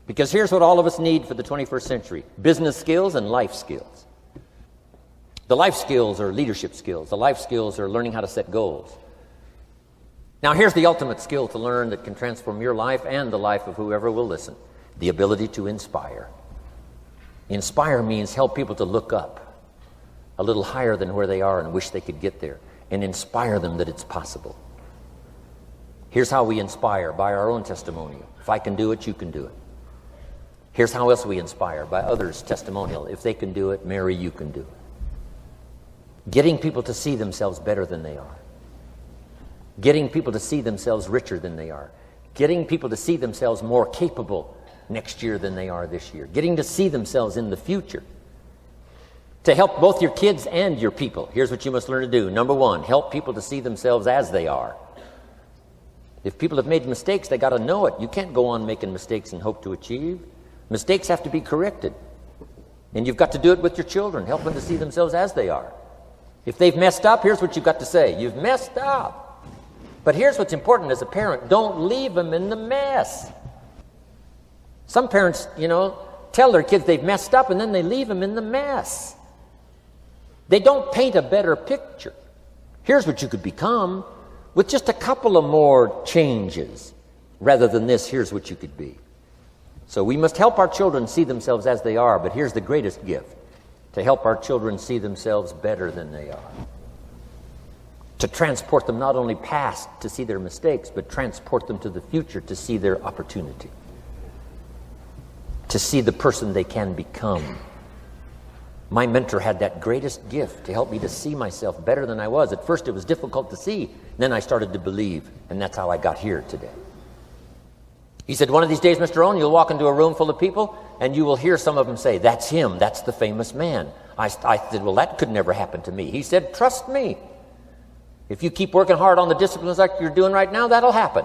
Because here's what all of us need for the 21st century: business skills and life skills. The life skills are leadership skills. The life skills are learning how to set goals. Now here's the ultimate skill to learn that can transform your life and the life of whoever will listen: the ability to inspire. Inspire means help people to look up a little higher than where they are and wish they could get there, and inspire them that it's possible. Here's how we inspire: by our own testimonial. If I can do it, you can do it. Here's how else we inspire: by others' testimonial. If they can do it, Mary, you can do it. Getting people to see themselves better than they are. Getting people to see themselves richer than they are. Getting people to see themselves more capable next year than they are this year. Getting to see themselves in the future. To help both your kids and your people, here's what you must learn to do. Number 1, help people to see themselves as they are. If people have made mistakes, they got to know it. You can't go on making mistakes and hope to achieve. Mistakes have to be corrected. And you've got to do it with your children. Help them to see themselves as they are. If they've messed up, here's what you've got to say: you've messed up. But here's what's important as a parent: don't leave them in the mess. Some parents, tell their kids they've messed up and then they leave them in the mess. They don't paint a better picture. Here's what you could become with just a couple of more changes. Rather than this, here's what you could be. So we must help our children see themselves as they are, but here's the greatest gift: to help our children see themselves better than they are. To transport them not only past to see their mistakes, but transport them to the future to see their opportunity. To see the person they can become. My mentor had that greatest gift to help me to see myself better than I was. At first it was difficult to see. Then I started to believe, and that's how I got here today. He said, one of these days, Mr. Rohn, you'll walk into a room full of people and you will hear some of them say, "That's him, that's the famous man." I said, well, that could never happen to me. He said, trust me. If you keep working hard on the disciplines like you're doing right now, that'll happen.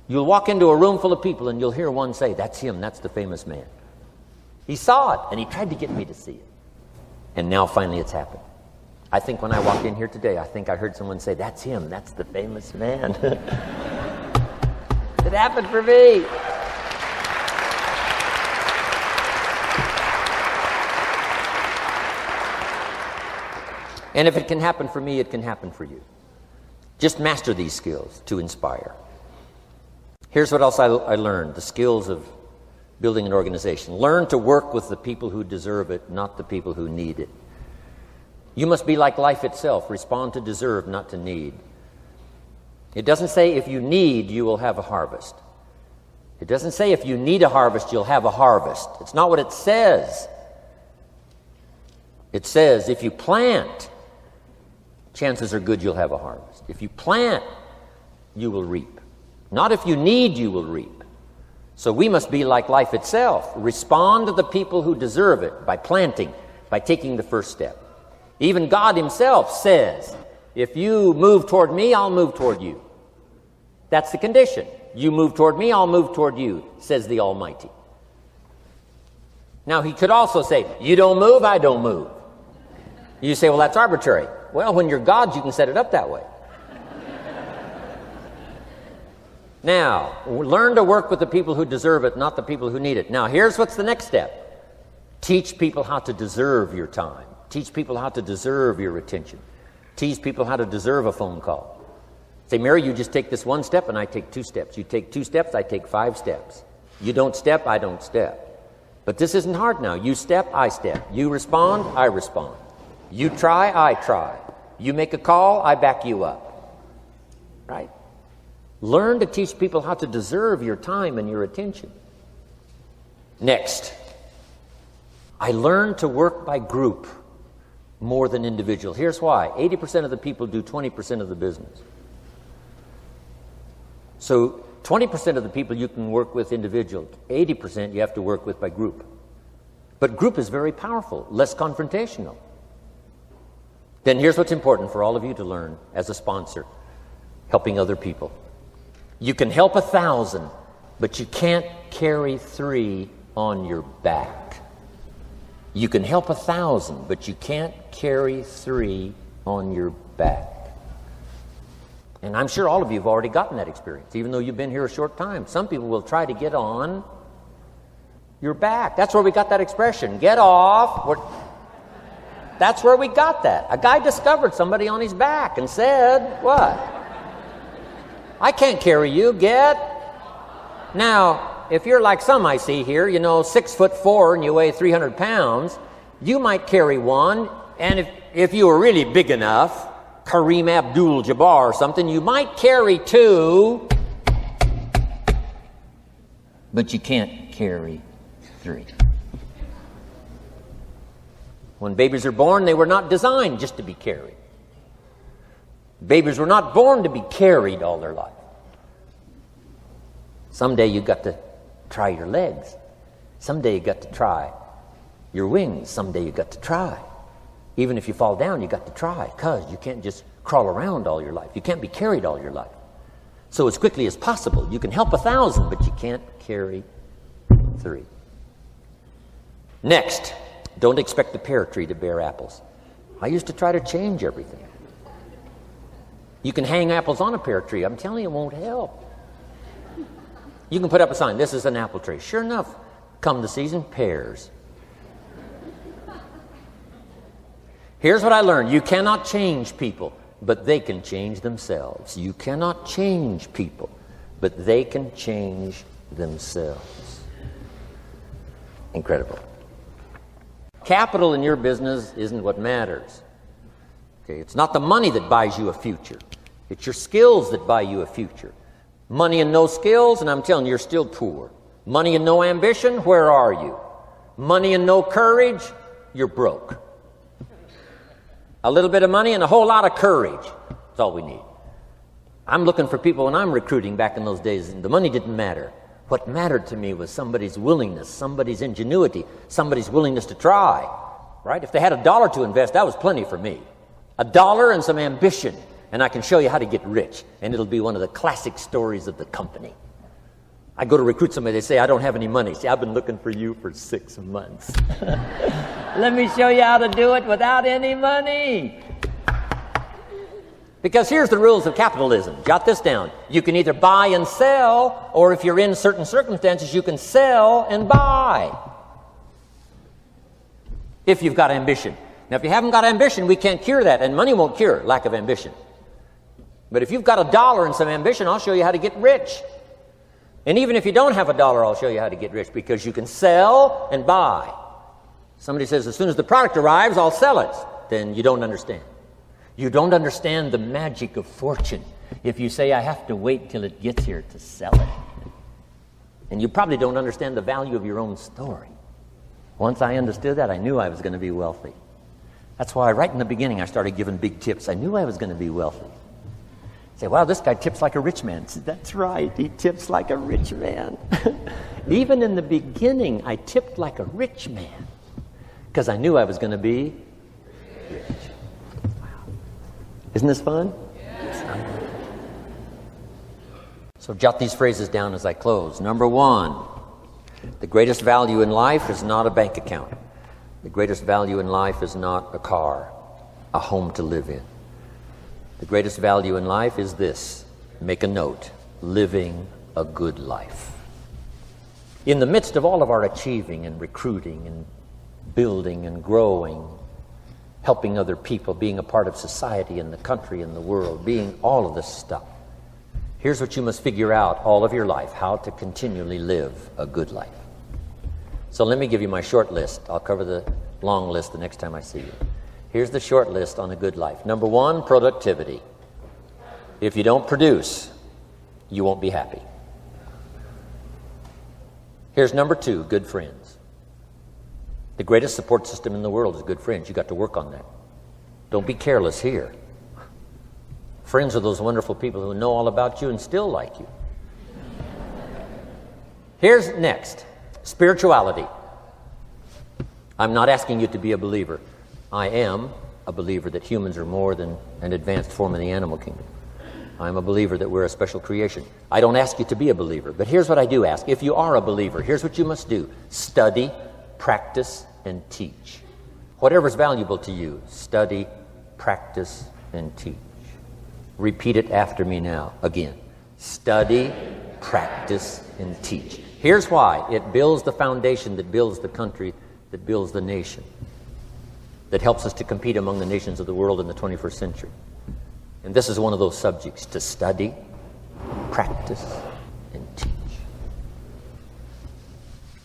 You'll walk into a room full of people and you'll hear one say, "That's him, that's the famous man." He saw it and he tried to get me to see it. And now finally it's happened. I think when I walked in here today, I think I heard someone say, "That's him, that's the famous man." It happened for me. And if it can happen for me, it can happen for you. Just master these skills to inspire. Here's what else I learned: the skills of building an organization. Learn to work with the people who deserve it, not the people who need it. You must be like life itself. Respond to deserve, not to need. It doesn't say if you need, you will have a harvest. It doesn't say if you need a harvest, you'll have a harvest. It's not what it says. It says if you plant, chances are good you'll have a harvest. If you plant, you will reap. Not if you need, you will reap. So we must be like life itself. Respond to the people who deserve it by planting, by taking the first step. Even God himself says, if you move toward me, I'll move toward you. That's the condition. You move toward me, I'll move toward you, says the Almighty. Now he could also say, you don't move, I don't move. You say, well, that's arbitrary. Well, when you're God, you can set it up that way. Now, learn to work with the people who deserve it, not the people who need it. Now, here's what's the next step. Teach people how to deserve your time. Teach people how to deserve your attention. Teach people how to deserve a phone call. Say, Mary, you just take this one step and I take 2 steps. You take 2 steps, I take 5 steps. You don't step, I don't step. But this isn't hard now. You step, I step. You respond, I respond. You try, I try. You make a call, I back you up. Right? Learn to teach people how to deserve your time and your attention. Next, I learned to work by group more than individual. Here's why. 80% of the people do 20% of the business. So 20% of the people you can work with individual. 80% you have to work with by group. But group is very powerful, less confrontational. then here's what's important for all of you to learn as a sponsor, helping other people. You can help 1,000, but you can't carry 3 on your back. You can help 1,000, but you can't carry 3 on your back. And I'm sure all of you have already gotten that experience, even though you've been here a short time. Some people will try to get on your back. That's where we got that expression, get off. That's where we got that. A guy discovered somebody on his back and said, what? I can't carry you, get. Now, if you're like some I see here, 6'4" and you weigh 300 pounds, you might carry one, and if you were really big enough, Kareem Abdul-Jabbar or something, you might carry 2, but you can't carry 3. When babies are born, they were not designed just to be carried. Babies were not born to be carried all their life. Someday you got to try your legs. Someday you got to try your wings. Someday you got to try. Even if you fall down, you got to try, because you can't just crawl around all your life. You can't be carried all your life. So as quickly as possible, you can help 1,000, but you can't carry 3. Next, don't expect the pear tree to bear apples. I used to try to change everything. You can hang apples on a pear tree. I'm telling you, it won't help. You can put up a sign, this is an apple tree. Sure enough, come the season, pears. Here's what I learned. You cannot change people, but they can change themselves. You cannot change people, but they can change themselves. Incredible. Capital in your business isn't what matters. Okay, it's not the money that buys you a future. It's your skills that buy you a future. Money and no skills, and I'm telling you, you're still poor. Money and no ambition, where are you? Money and no courage, you're broke. A little bit of money and a whole lot of courage. That's all we need. I'm looking for people when I'm recruiting back in those days, and the money didn't matter. What mattered to me was somebody's willingness, somebody's ingenuity, somebody's willingness to try. Right? If they had $1 to invest, that was plenty for me. $1 and some ambition, and I can show you how to get rich. And it'll be one of the classic stories of the company. I go to recruit somebody, they say, I don't have any money. See, I've been looking for you for 6 months. Let me show you how to do it without any money. Because here's the rules of capitalism. Jot this down. You can either buy and sell, or if you're in certain circumstances, you can sell and buy. If you've got ambition. Now, if you haven't got ambition, we can't cure that, and money won't cure lack of ambition. But if you've got $1 and some ambition, I'll show you how to get rich. And even if you don't have $1, I'll show you how to get rich, because you can sell and buy. Somebody says, as soon as the product arrives, I'll sell it. Then you don't understand. You don't understand the magic of fortune if you say, I have to wait till it gets here to sell it. And you probably don't understand the value of your own story. Once I understood that, I knew I was going to be wealthy. That's why right in the beginning I started giving big tips. I knew I was going to be wealthy. Say, wow, this guy tips like a rich man. Said, that's right, he tips like a rich man. Even in the beginning, I tipped like a rich man because I knew I was going to be rich. Wow. Isn't this fun? Yeah. So jot these phrases down as I close. Number 1, the greatest value in life is not a bank account. The greatest value in life is not a car, a home to live in. The greatest value in life is this. Make a note. Living a good life. In the midst of all of our achieving and recruiting and building and growing, helping other people, being a part of society and the country and the world, being all of this stuff, here's what you must figure out all of your life, how to continually live a good life. So let me give you my short list. I'll cover the long list the next time I see you. Here's the short list on a good life. Number 1, productivity. If you don't produce, you won't be happy. Here's number 2, good friends. The greatest support system in the world is good friends. You got to work on that. Don't be careless here. Friends are those wonderful people who know all about you and still like you. Here's next, spirituality. I'm not asking you to be a believer. I am a believer that humans are more than an advanced form of the animal kingdom. I'm a believer that we're a special creation. I don't ask you to be a believer, but here's what I do ask. If you are a believer, here's what you must do. Study, practice, and teach. Whatever's valuable to you, study, practice, and teach. Repeat it after me now, again. Study, practice, and teach. Here's why. It builds the foundation that builds the country, that builds the nation, that helps us to compete among the nations of the world in the 21st century. And this is one of those subjects, to study, practice, and teach.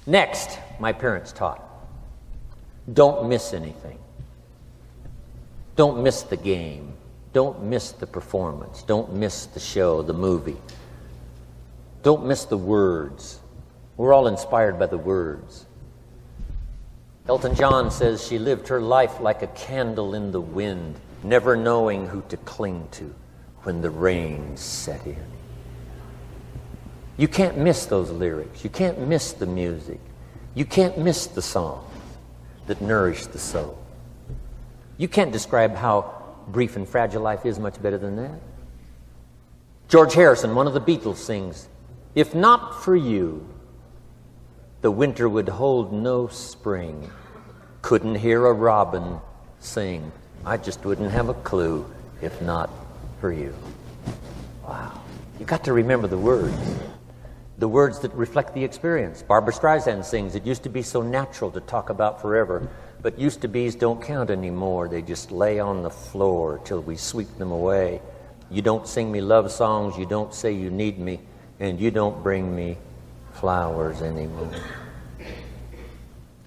Next, my parents taught, don't miss anything. Don't miss the game. Don't miss the performance. Don't miss the show, the movie. Don't miss the words. We're all inspired by the words. Elton John says she lived her life like a candle in the wind, never knowing who to cling to when the rain set in. You can't miss those lyrics. You can't miss the music. You can't miss the songs that nourish the soul. You can't describe how brief and fragile life is much better than that. George Harrison, one of the Beatles, sings, "If not for you, the winter would hold no spring. Couldn't hear a robin sing. I just wouldn't have a clue if not for you." Wow. You got to remember the words that reflect the experience. Barbra Streisand sings, "It used to be so natural to talk about forever, but used to be's don't count anymore. They just lay on the floor till we sweep them away. You don't sing me love songs, you don't say you need me, and you don't bring me flowers anymore."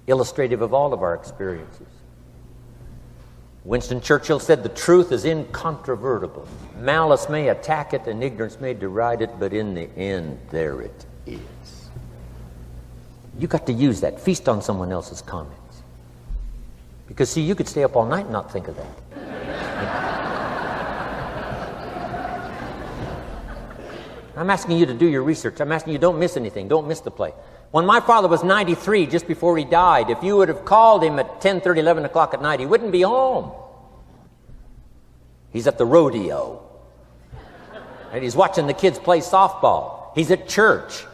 Illustrative of all of our experiences. Winston Churchill said, "The truth is incontrovertible. Malice may attack it and ignorance may deride it, but in the end, there it is." You got to use that. Feast on someone else's comments. Because, see, you could stay up all night and not think of that. I'm asking you to do your research. I'm asking you, don't miss anything. Don't miss the play. When my father was 93, just before he died, if you would have called him at 10:30, 11 o'clock at night, he wouldn't be home. He's at the rodeo. And he's watching the kids play softball. He's at church.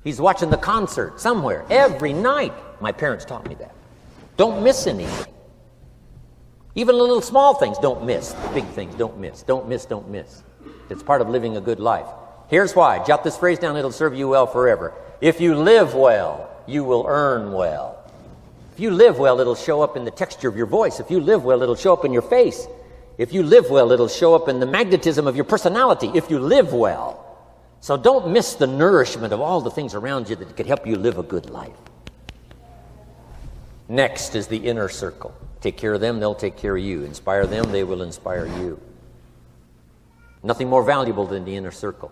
He's watching the concert somewhere. Every night. My parents taught me that. Don't miss anything. Even the little small things, don't miss. The big things, don't miss. Don't miss, don't miss. It's part of living a good life. Here's why. Jot this phrase down. It'll serve you well forever. If you live well, you will earn well. If you live well, it'll show up in the texture of your voice. If you live well, it'll show up in your face. If you live well, it'll show up in the magnetism of your personality. If you live well. So don't miss the nourishment of all the things around you that could help you live a good life. Next is the inner circle. Take care of them, they'll take care of you. Inspire them, they will inspire you. Nothing more valuable than the inner circle.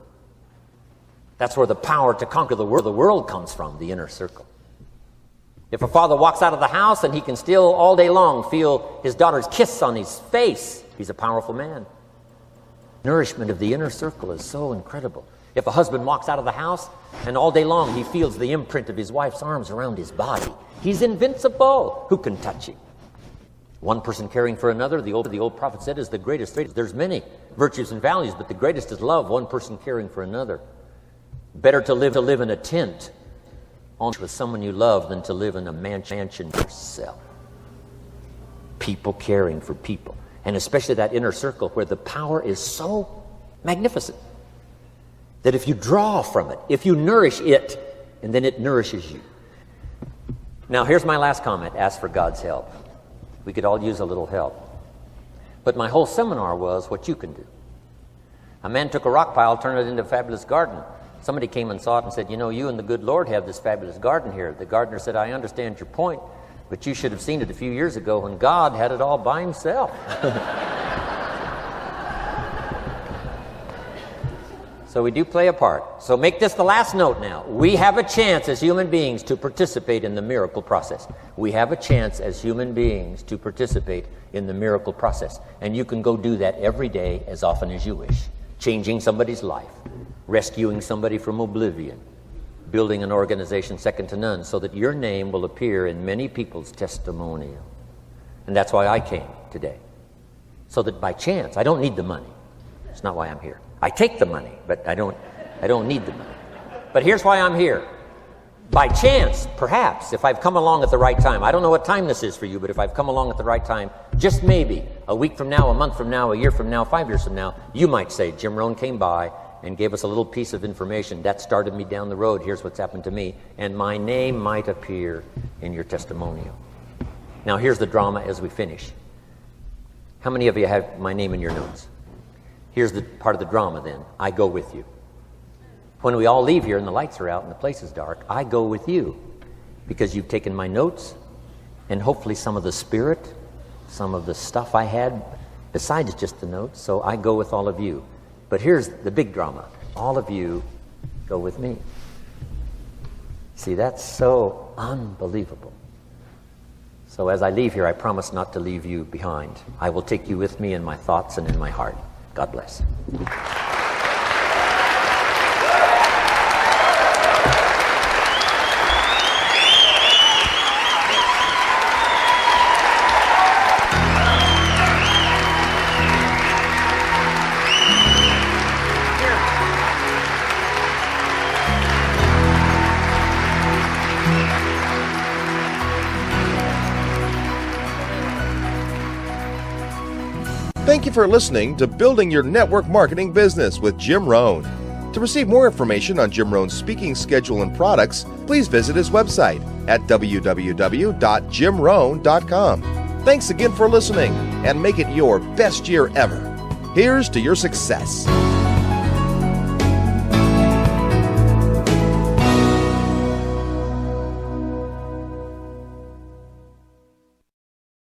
That's where the power to conquer the world comes from, the inner circle. If a father walks out of the house and he can still all day long feel his daughter's kiss on his face, he's a powerful man. Nourishment of the inner circle is so incredible. If a husband walks out of the house and all day long he feels the imprint of his wife's arms around his body, he's invincible. Who can touch him? One person caring for another, the old prophet said, is the greatest. There's many virtues and values, but the greatest is love, one person caring for another. Better to live in a tent with someone you love than to live in a mansion yourself. People caring for people. And especially that inner circle where the power is so magnificent that if you draw from it, if you nourish it, and then it nourishes you. Now here's my last comment. Ask for God's help. We could all use a little help. But my whole seminar was what you can do. A man took a rock pile, turned it into a fabulous garden. Somebody came and saw it and said, "You know, you and the good Lord have this fabulous garden here." The gardener said, "I understand your point, but you should have seen it a few years ago when God had it all by himself." So we do play a part. So make this the last note now. We have a chance as human beings to participate in the miracle process. We have a chance as human beings to participate in the miracle process. And you can go do that every day as often as you wish. Changing somebody's life. Rescuing somebody from oblivion, building an organization second to none so that your name will appear in many people's testimonial. And that's why I came today. so that by chance, I don't need the money. It's not why I'm here. I take the money, but I don't need the money. But here's why I'm here. By chance, perhaps, if I've come along at the right time, I don't know what time this is for you, but if I've come along at the right time, just maybe, a week from now, a month from now, a year from now, 5 years from now, you might say, Jim Rohn came by and gave us a little piece of information. That started me down the road. Here's what's happened to me. And my name might appear in your testimonial. Now, here's the drama as we finish. How many of you have my name in your notes? Here's the part of the drama then. I go with you. When we all leave here and the lights are out and the place is dark, I go with you because you've taken my notes and hopefully some of the spirit, some of the stuff I had besides just the notes. So I go with all of you. But here's the big drama. All of you go with me. See, that's so unbelievable. So as I leave here, I promise not to leave you behind. I will take you with me in my thoughts and in my heart. God bless. Thank you for listening to Building Your Network Marketing Business with Jim Rohn. To receive more information on Jim Rohn's speaking schedule and products, please visit his website at www.jimrohn.com. Thanks again for listening, and make it your best year ever. Here's to your success.